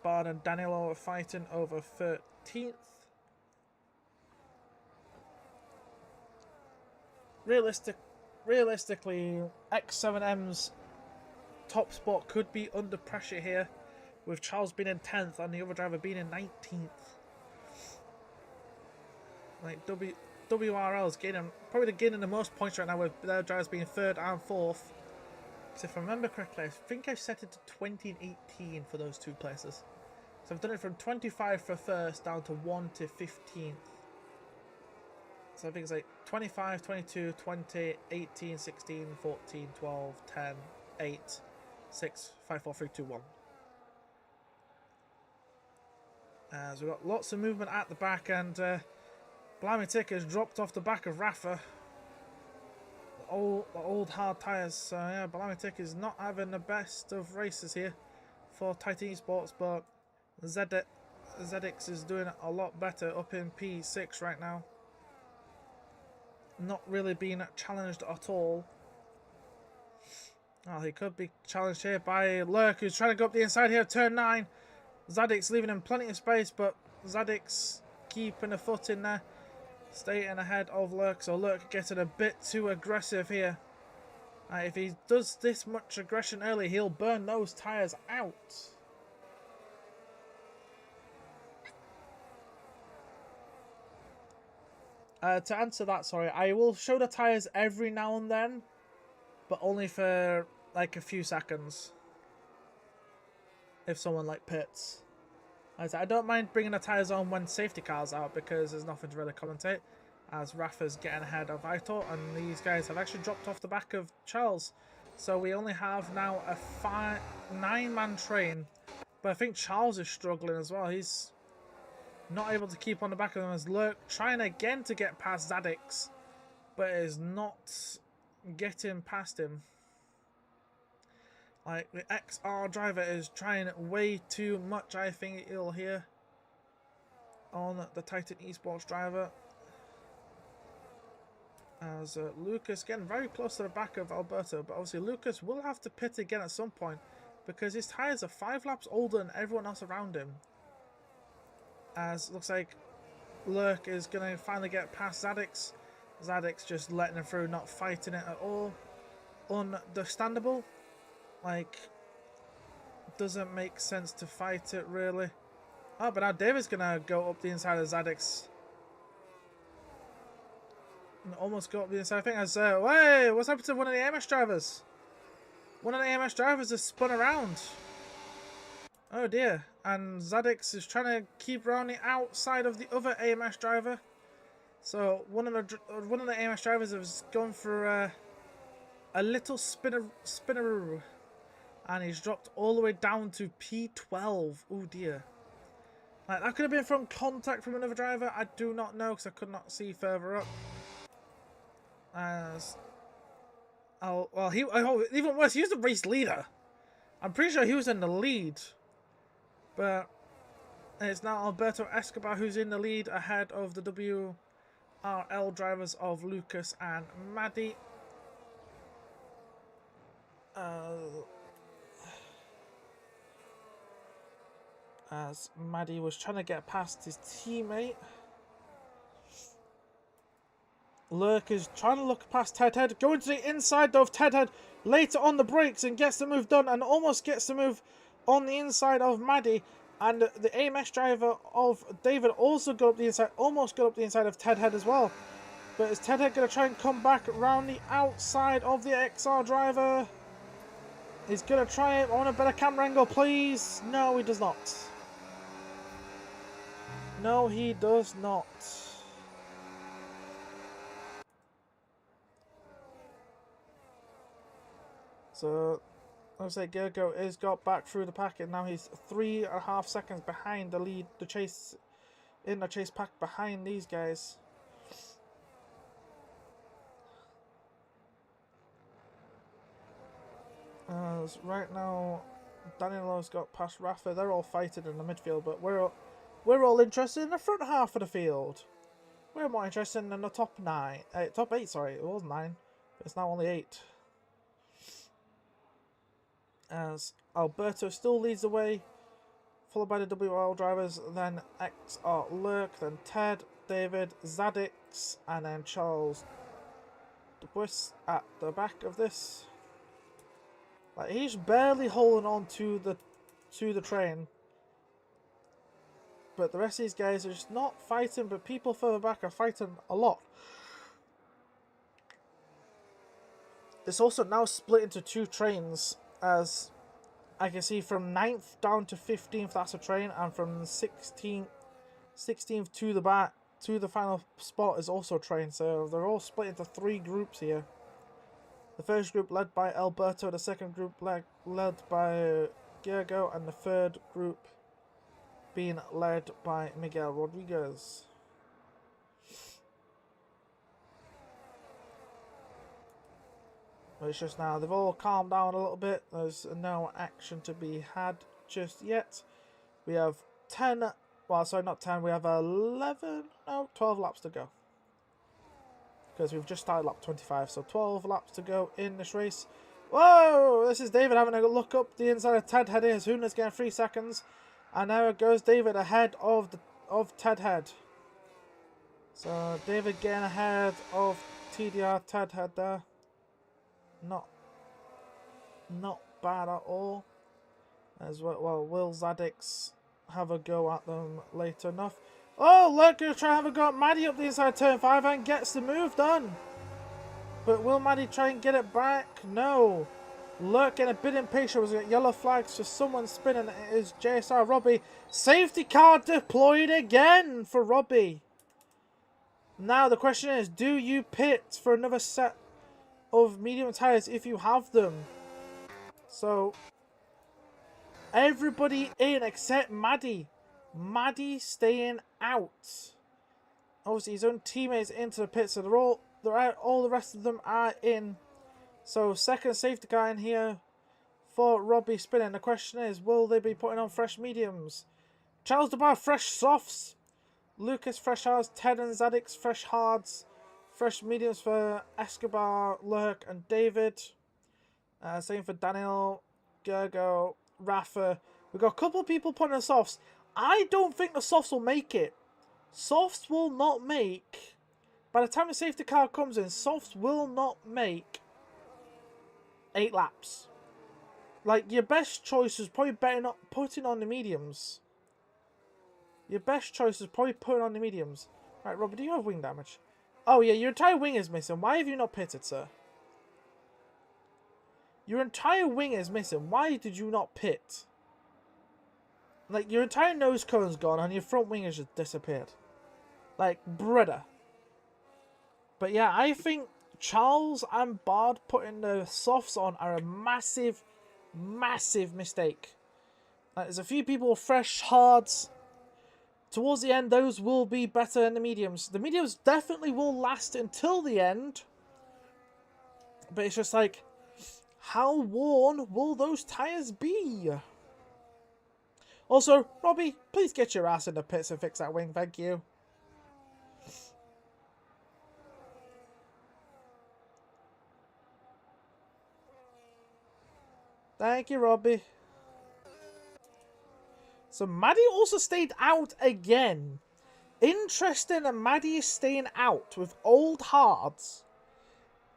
Bard and Danilo are fighting over 13th. Realistically, X7M's top spot could be under pressure here, with Charles being in 10th and the other driver being in 19th. Like WRL is probably gaining the most points right now, with their drivers being 3rd and 4th. Because if I remember correctly, I think I've set it to 20 and 18 for those two places. So I've done it from 25 for 1st down to 1 to 15th. So I think it's like 25, 22, 20, 18, 16, 14, 12, 10, 8, 6, 5, 4, 3, 2, 1. As we've got lots of movement at the back, and Blamitik has dropped off the back of Rafa. The old hard tyres. So yeah, Blamitik is not having the best of races here for Titan Esports, but ZX is doing a lot better up in P6 right now. Not really being challenged at all. Oh, he could be challenged here by Lurk, who's trying to go up the inside here, turn 9. Zadix leaving him plenty of space, but Zadix keeping a foot in there, staying ahead of Lurk. So Lurk getting a bit too aggressive here. If he does this much aggression early, he'll burn those tyres out. To answer that, sorry, I will show the tyres every now and then, but only for like a few seconds. If someone like pits. I don't mind bringing the tyres on when safety cars out, because there's nothing to really commentate. As Rafa's getting ahead of Aitor, and these guys have actually dropped off the back of Charles. So we only have now a 9-man train. But I think Charles is struggling as well. He's not able to keep on the back of them, as Lurk trying again to get past Zadix, but is not getting past him. Like, the XR driver is trying way too much, I think he'll hear, on the Titan Esports driver. As Lucas getting very close to the back of Alberto, but obviously Lucas will have to pit again at some point, because his tyres are 5 laps older than everyone else around him. As looks like Lurk is going to finally get past Zadix. Zadik's just letting him through, not fighting it at all. Understandable. Like, doesn't make sense to fight it, really. Oh, but now David's gonna go up the inside of Zadik's. And almost go up the inside. I think I was, wait, what's happened to one of the AMS drivers? One of the AMS drivers has spun around. Oh dear. And Zadix is trying to keep around the outside of the other AMS driver. So one of the AMS drivers has gone for a little spinner, and he's dropped all the way down to P12. Oh dear. Like, that could have been from contact from another driver. I do not know because I could not see further up. As well, even worse, he was the race leader. I'm pretty sure he was in the lead, but it's now Alberto Escobar who's in the lead ahead of the WRL drivers of Lucas and Maddie. As Maddie was trying to get past his teammate. Lurk is trying to look past Ted Head, going to the inside of Ted Head later on the brakes and gets the move done and almost gets the move on the inside of Maddie. And the AMS driver of David also got up the inside, almost got up the inside of Ted Head as well. But is Ted Head going to try and come back around the outside of the XR driver? He's going to try it. I want a better camera angle, please. No, he does not. No, he does not. So, I'll say Gergo has got back through the pack, and now he's 3.5 seconds behind the lead, the chase pack behind these guys. As right now, Danilo's got past Rafa. They're all fighting in the midfield, but we're all interested in the front half of the field. We're more interested in the top 8. Sorry, it was 9, but it's now only 8. As Alberto still leads the way, followed by the WRL drivers, then XR Lurk, then Ted, David, Zadix, and then Charles Dubuis at the back of this. Like, he's barely holding on to the train, but the rest of these guys are just not fighting. But people further back are fighting a lot. It's also now split into 2 trains. As I can see, from 9th down to 15th, that's a train, and from 16th to the back to the final spot is also a train. So they're all split into 3 groups here. The first group led by Alberto, the second group led by Gergo, and the third group being led by Miguel Rodriguez. But it's just now, they've all calmed down a little bit. There's no action to be had just yet. We have 10, well, sorry, not 10, we have 12 laps to go. Because we've just started lap 25, so 12 laps to go in this race. Whoa! This is David having a look up the inside of Ted Head here. Huna's getting 3 seconds. And there it goes, David ahead of Ted Head. So David getting ahead of TDR Ted Head there. Not bad at all. As well, will Zadix have a go at them later enough? Oh, look, gonna try and have a go at Maddie up the inside of turn 5 and gets the move done. But will Maddie try and get it back? No. Lurk getting a bit impatient. Was it yellow flags for someone spinning? It is JSR Robbie. Safety car deployed again for Robbie. Now the question is, do you pit for another set of medium tyres if you have them? So everybody in except Maddie. Maddie staying out. Obviously his own teammates into the pit, so they're out. All the rest of them are in. So second safety car in here for Robbie spinning. The question is, will they be putting on fresh mediums? Charles DeBar fresh softs. Lucas fresh hards. Ted and Zadix fresh hards. Fresh mediums for Escobar, Lurk, and David. Same for Daniel, Gergo, Rafa. We've got a couple of people putting on softs. I don't think the softs will make it. Softs will not make by the time the safety car comes in, softs will not make 8 laps. Like, your best choice is probably better not putting on the mediums. Your best choice is probably putting on the mediums. Right, Robert, do you have wing damage? Oh yeah, your entire wing is missing. Why have you not pitted, sir? Your entire wing is missing. Why did you not pit? Like, your entire nose cone's gone and your front wing has just disappeared. Like, brother. But yeah, I think Charles and Bard putting the softs on are a massive, massive mistake. Like, there's a few people with fresh hards. Towards the end, those will be better than the mediums. The mediums definitely will last until the end. But it's just like, how worn will those tyres be? Also, Robbie, please get your ass in the pits and fix that wing, thank you. Thank you, Robbie. So Maddie also stayed out again. Interesting that Maddie is staying out with old hards.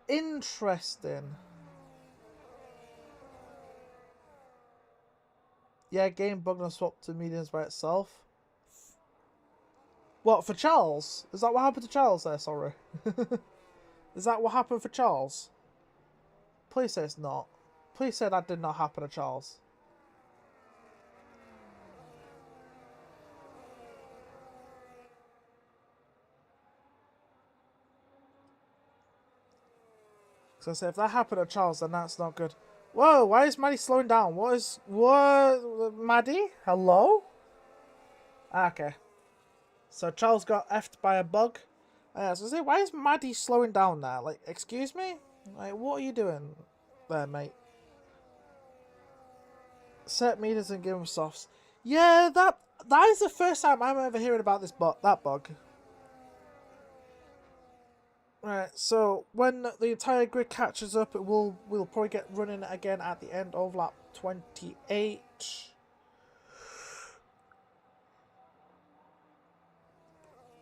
Interesting. Yeah, game bugged and swapped to mediums by itself. What, for Charles? Is that what happened to Charles there, sorry? Is that what happened for Charles? Please say it's not. Please say that did not happen to Charles. So I say if that happened to Charles, then that's not good. Whoa, why is Maddie slowing down? What, Maddie? Hello? Okay. So Charles got effed by a bug. So I say, why is Maddie slowing down now? Like, excuse me? Like, what are you doing there, mate? Set meters and give him softs. Yeah, that is the first time I'm ever hearing about that bug. Right, so when the entire grid catches up, we'll probably get running again at the end of lap 28.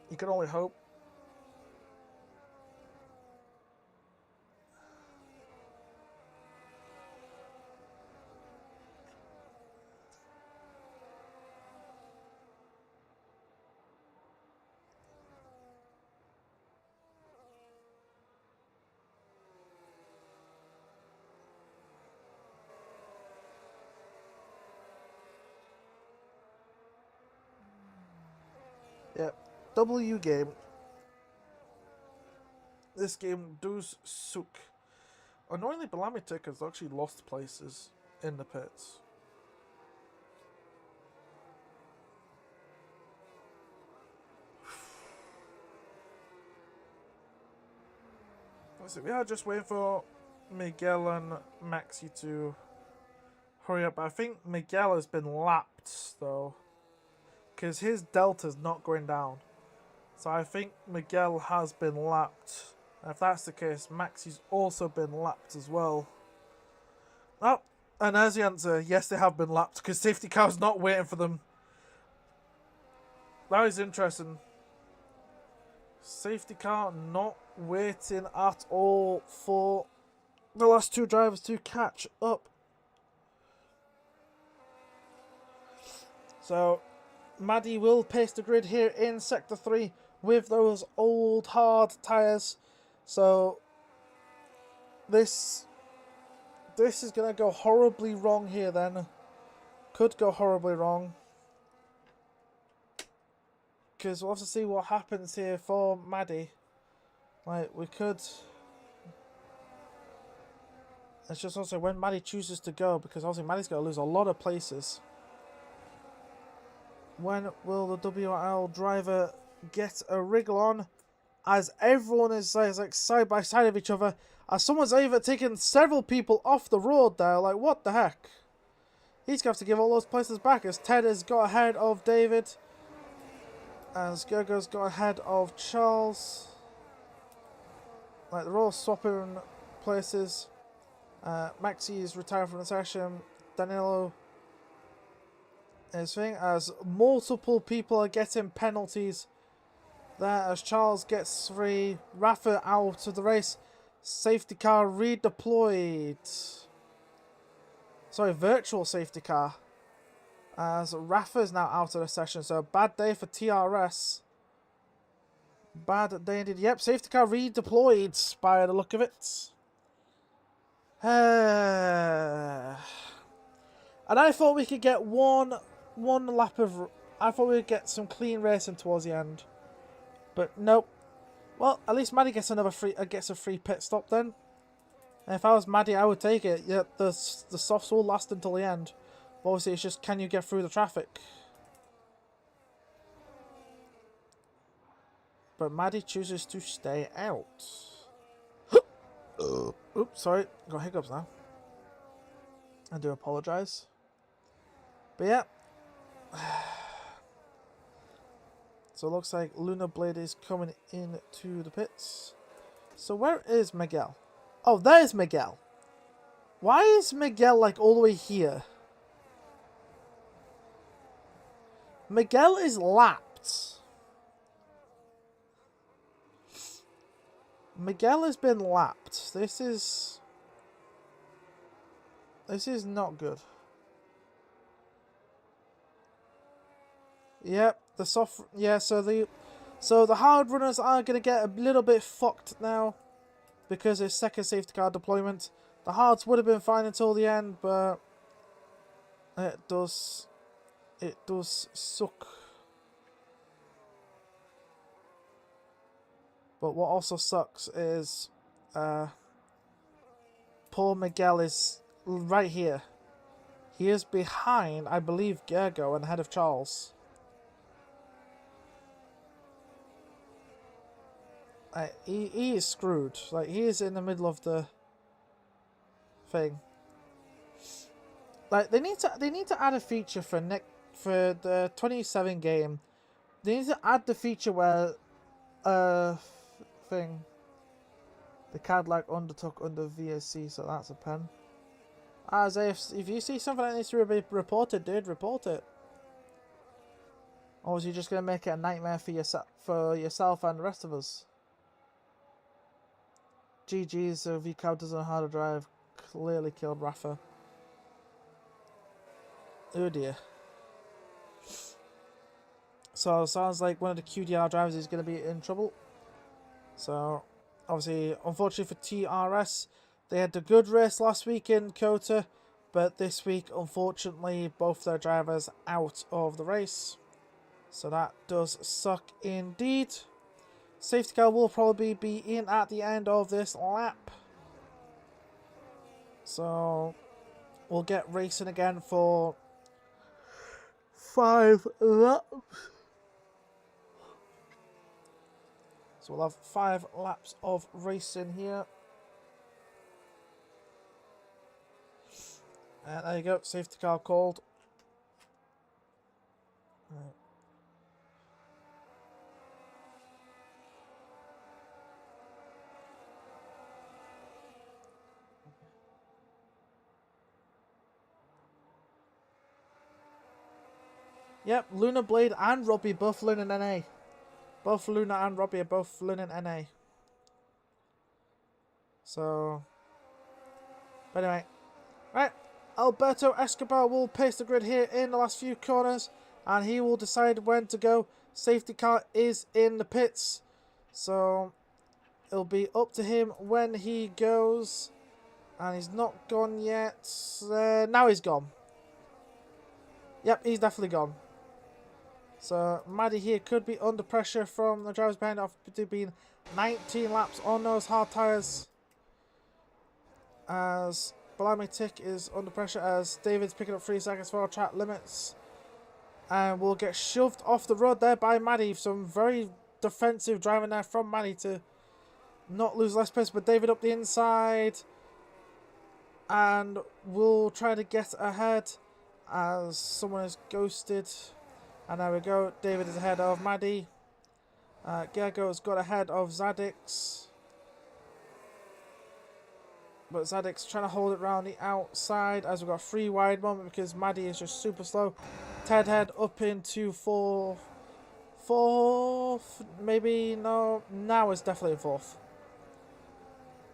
You can only hope. Yep, W game. This game does suck. Annoyingly, Balamitek has actually lost places in the pits. So we are just waiting for Miguel and Maxi to hurry up. I think Miguel has been lapped though, because his delta's not going down. So I think Miguel has been lapped. And if that's the case, Maxi's also been lapped as well. Oh, and there's the answer. Yes, they have been lapped because safety car's not waiting for them. That is interesting. Safety car not waiting at all for the last two drivers to catch up. So Maddie will pace the grid here in Sector 3 with those old hard tyres. So this is going to go horribly wrong here then. Could go horribly wrong. Because we'll have to see what happens here for Maddie. Like, we could... It's just also when Maddie chooses to go, because obviously Maddie's going to lose a lot of places. When will the WRL driver get a wriggle on? As everyone is like side by side of each other. As someone's even taken several people off the road there. Like, what the heck? He's going to have to give all those places back. As Ted has got ahead of David. As Gergo's got ahead of Charles. Like, they're all swapping places. Maxi is retired from the session. Danilo is thing. As multiple people are getting penalties there as Charles gets 3. Rafa out of the race. Safety car redeployed. Sorry, virtual safety car. As Rafa is now out of the session. So bad day for TRS. Bad day indeed. Yep, safety car redeployed by the look of it. And I thought we could get one lap of... I thought we'd get some clean racing towards the end. But nope. Well, at least Maddie gets a free pit stop then. And if I was Maddie, I would take it. Yeah, the softs will last until the end. But obviously, it's just, can you get through the traffic? But Maddie chooses to stay out. Oops, sorry. Got hiccups now. I do apologise. But yeah. So it looks like Lunar Blade is coming into the pits. So where is Miguel? Oh, there's Miguel. Why is Miguel like all the way here? Miguel is lapped. Miguel has been lapped. This is not good. Yep, the soft... Yeah, so the hard runners are going to get a little bit fucked now because of second safety car deployment. The hards would have been fine until the end, but it does suck. But what also sucks is poor Miguel is right here. He is behind, I believe, Gergo and ahead of Charles. He is screwed. Like, he is in the middle of the thing. Like, they need to add a feature for the 27 game. They need to add the feature where thing the Cadillac undertook under VSC, so that's a pen. As if you see something that needs to be reported, dude, report it. Or is you just gonna make it a nightmare for yourself and the rest of us? GG's, VCAB doesn't know how to drive. Clearly killed Rafa. Oh dear. So it sounds like one of the QDR drivers is going to be in trouble. So obviously, unfortunately for TRS, they had a good race last week in Kota, but this week, unfortunately, both their drivers out of the race. So that does suck indeed. Safety car will probably be in at the end of this lap. So we'll get racing again for 5 laps. So we'll have 5 laps of racing here. And there you go, safety car called. Right. Yep, Luna Blade and Robbie both learning NA. Both Luna and Robbie are both learning NA. So, but anyway. Right, Alberto Escobar will pace the grid here in the last few corners. And he will decide when to go. Safety car is in the pits. So, it'll be up to him when he goes. And he's not gone yet. Now he's gone. Yep, he's definitely gone. So Maddie here could be under pressure from the drivers behind after being 19 laps on those hard tyres. As Bellamy Tick is under pressure as David's picking up 3 seconds for our track limits. And will get shoved off the road there by Maddie. Some very defensive driving there from Maddie to not lose less pace. But David up the inside. And will try to get ahead as someone is ghosted. And there we go. David is ahead of Maddie. Gergo has got ahead of Zadix. But Zadix trying to hold it round the outside as we've got a 3 wide moment because Maddie is just super slow. Ted head up into fourth, maybe, no, now it's definitely in fourth.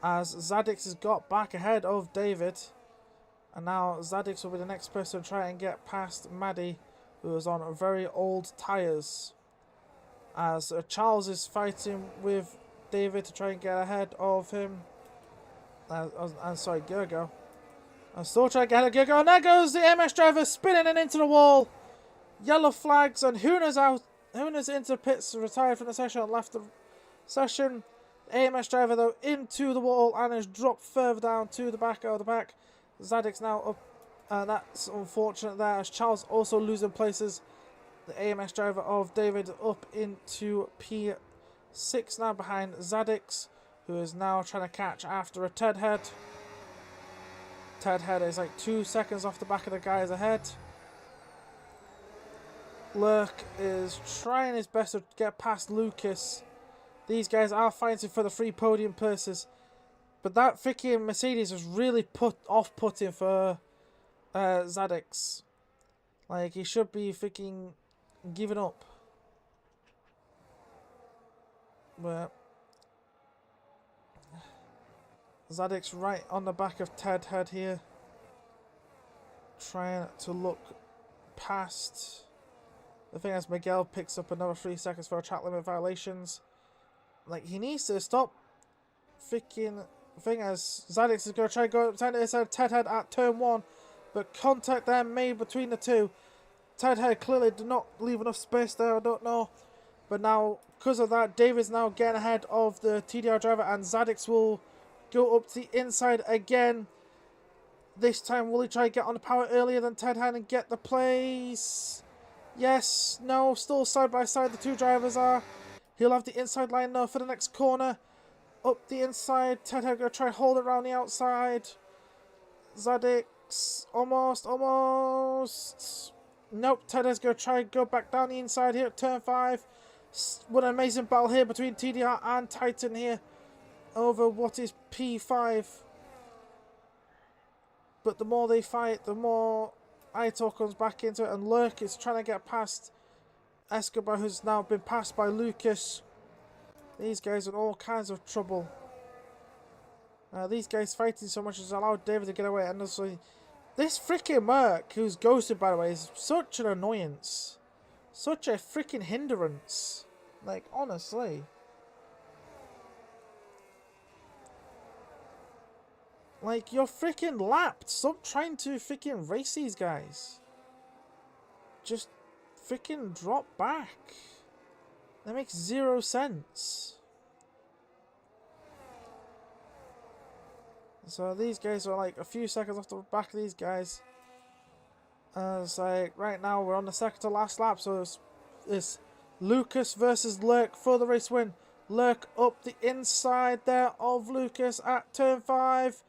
As Zadix has got back ahead of David. And now Zadix will be the next person to try and get past Maddie, who is on very old tyres. As Charles is fighting with David to try and get ahead of him. I'm sorry, Gergo. I'm still trying to get ahead of Gergo. And there goes the AMS driver spinning and into the wall. Yellow flags, and Huna's out. Huna's into pits, retired from the session and left the session. AMS driver, though, into the wall and is dropped further down to the back of the back. Zadix now up, and that's unfortunate there, as Charles also losing places. The AMS driver of David up into P6 now behind Zadix, who is now trying to catch after a Ted head. Ted head is like 2 seconds off the back of the guys ahead. Lurk is trying his best to get past Lucas. These guys are fighting for the free podium purses. But that freaking Mercedes was really off-putting for Zadix. Like, he should be freaking giving up. But Zadix right on the back of Ted head here. Trying to look past. The thing is, Miguel picks up another 3 seconds for track limit violations. Like, he needs to stop freaking thing, as Zadix is going to try and go inside of Ted head at turn 1, but contact there made between the two. Ted head clearly did not leave enough space there, I don't know. But now, because of that, David's now getting ahead of the TDR driver, and Zadix will go up to the inside again. This time, will he try and get on the power earlier than Ted head and get the place? Yes, no, still side by side the two drivers are. He'll have the inside line now for the next corner. Up the inside, Ted head going to try and hold it around the outside. Zadix, almost. Nope, Ted head's going to try and go back down the inside here at turn 5. What an amazing battle here between TDR and Titan here over what is P5. But the more they fight, the more Aitor comes back into it, and Lurk is trying to get past Escobar, who's now been passed by Lucas. These guys are in all kinds of trouble. These guys fighting so much has allowed David to get away, and also this freaking Merc, who's ghosted by the way, is such an annoyance. Such a freaking hindrance. Like, honestly. Like, you're freaking lapped. Stop trying to freaking race these guys. Just freaking drop back. That makes 0 sense. So these guys are like a few seconds off the back of these guys. It's like right now we're on the second to last lap, so it's Lucas versus Lurk for the race win. Lurk up the inside there of Lucas at turn 5.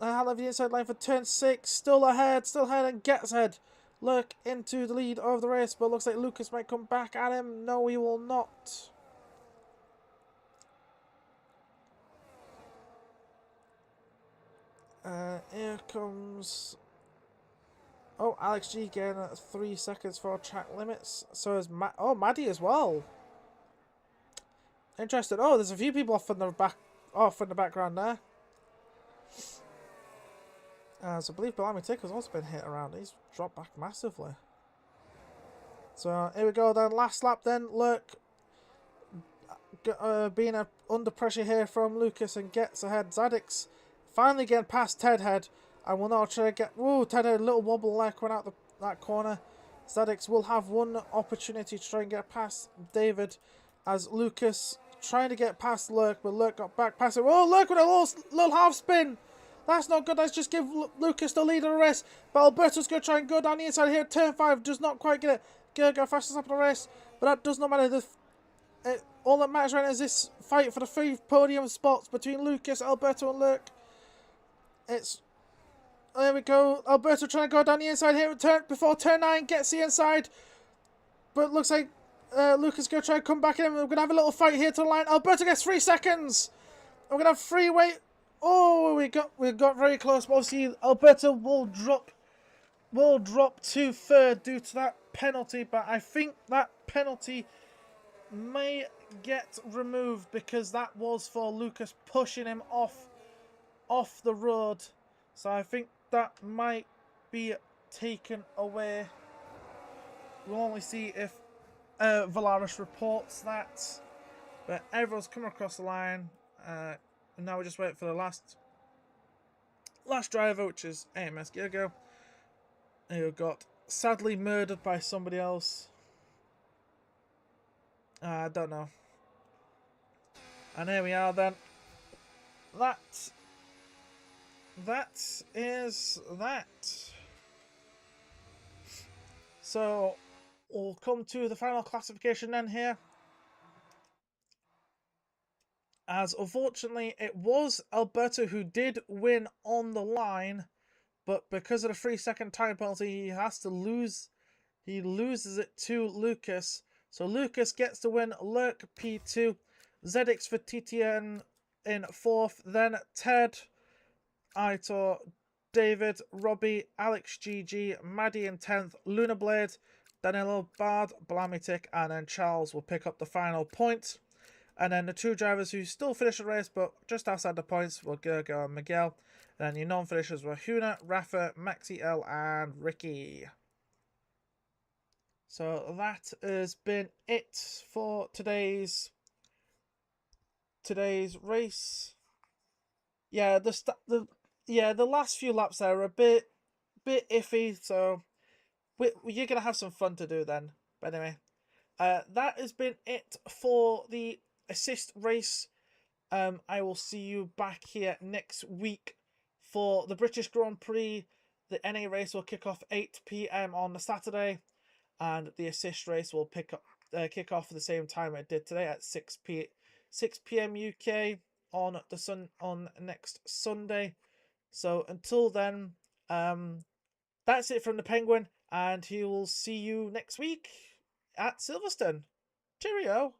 I'll have the inside line for turn 6. Still ahead, and gets ahead. Lurk into the lead of the race, but looks like Lucas might come back at him. No, he will not. Here comes... Oh, Alex G getting 3 seconds for track limits. So is Maddie as well. Interesting. Oh, there's a few people off in the background there. So I believe Bellamy Tickle's also been hit around. He's dropped back massively. So here we go then. Last lap then. Lurk being under pressure here from Lucas and gets ahead. Zadix finally getting past Ted head. And will now try to get... Whoa, Ted had a little wobble there coming out that corner. Zadix will have one opportunity to try and get past David. As Lucas trying to get past Lurk, but Lurk got back past him. Oh, Lurk with a little half spin. That's not good. Let's just give Lucas the lead of the race. But Alberto's going to try and go down the inside here. Turn 5 does not quite get it. Gergo fastest up in the race. But that does not matter. All that matters right now is this fight for the 3 podium spots between Lucas, Alberto and Lurk. There we go. Alberto trying to go down the inside here before turn 9. Gets the inside. But it looks like Lucas is going to try and come back in. We're going to have a little fight here to the line. Alberto gets 3 seconds. We're going to have 3 weight. Oh, we got very close. But obviously, Alberto will drop to 3rd due to that penalty. But I think that penalty may get removed because that was for Lucas pushing him off the road. So I think that might be taken away. We'll only see if Valaris reports that. But everyone's coming across the line. And now we just wait for the last driver, which is AMS Gilgo, who got sadly murdered by somebody else. I don't know. And here we are then. That is that. So we'll come to the final classification then here. As unfortunately it was Alberto who did win on the line, but because of the 3-second time penalty, he has to lose. He loses it to Lucas. So Lucas gets the win. Lurk P2, ZX for TTN in 4th, then Ted, Aitor, David, Robbie, Alex GG, Maddie in 10th, Luna Blade, Danilo, Bard, Blamitic, and then Charles will pick up the final point. And then the 2 drivers who still finish the race but just outside the points were Gergo and Miguel. And then your non-finishers were Huna, Rafa, Maxi L, and Ricky. So that has been it for today's race. Yeah, the last few laps there are a bit iffy, so you're gonna have some fun to do then. But anyway, that has been it for the assist race. I will see you back here next week for the British Grand Prix. The NA race will kick off 8 PM on the Saturday, and the assist race will kick off at the same time it did today at 6 PM UK on next Sunday. So until then, that's it from the Penguin, and he will see you next week at Silverstone. Cheerio.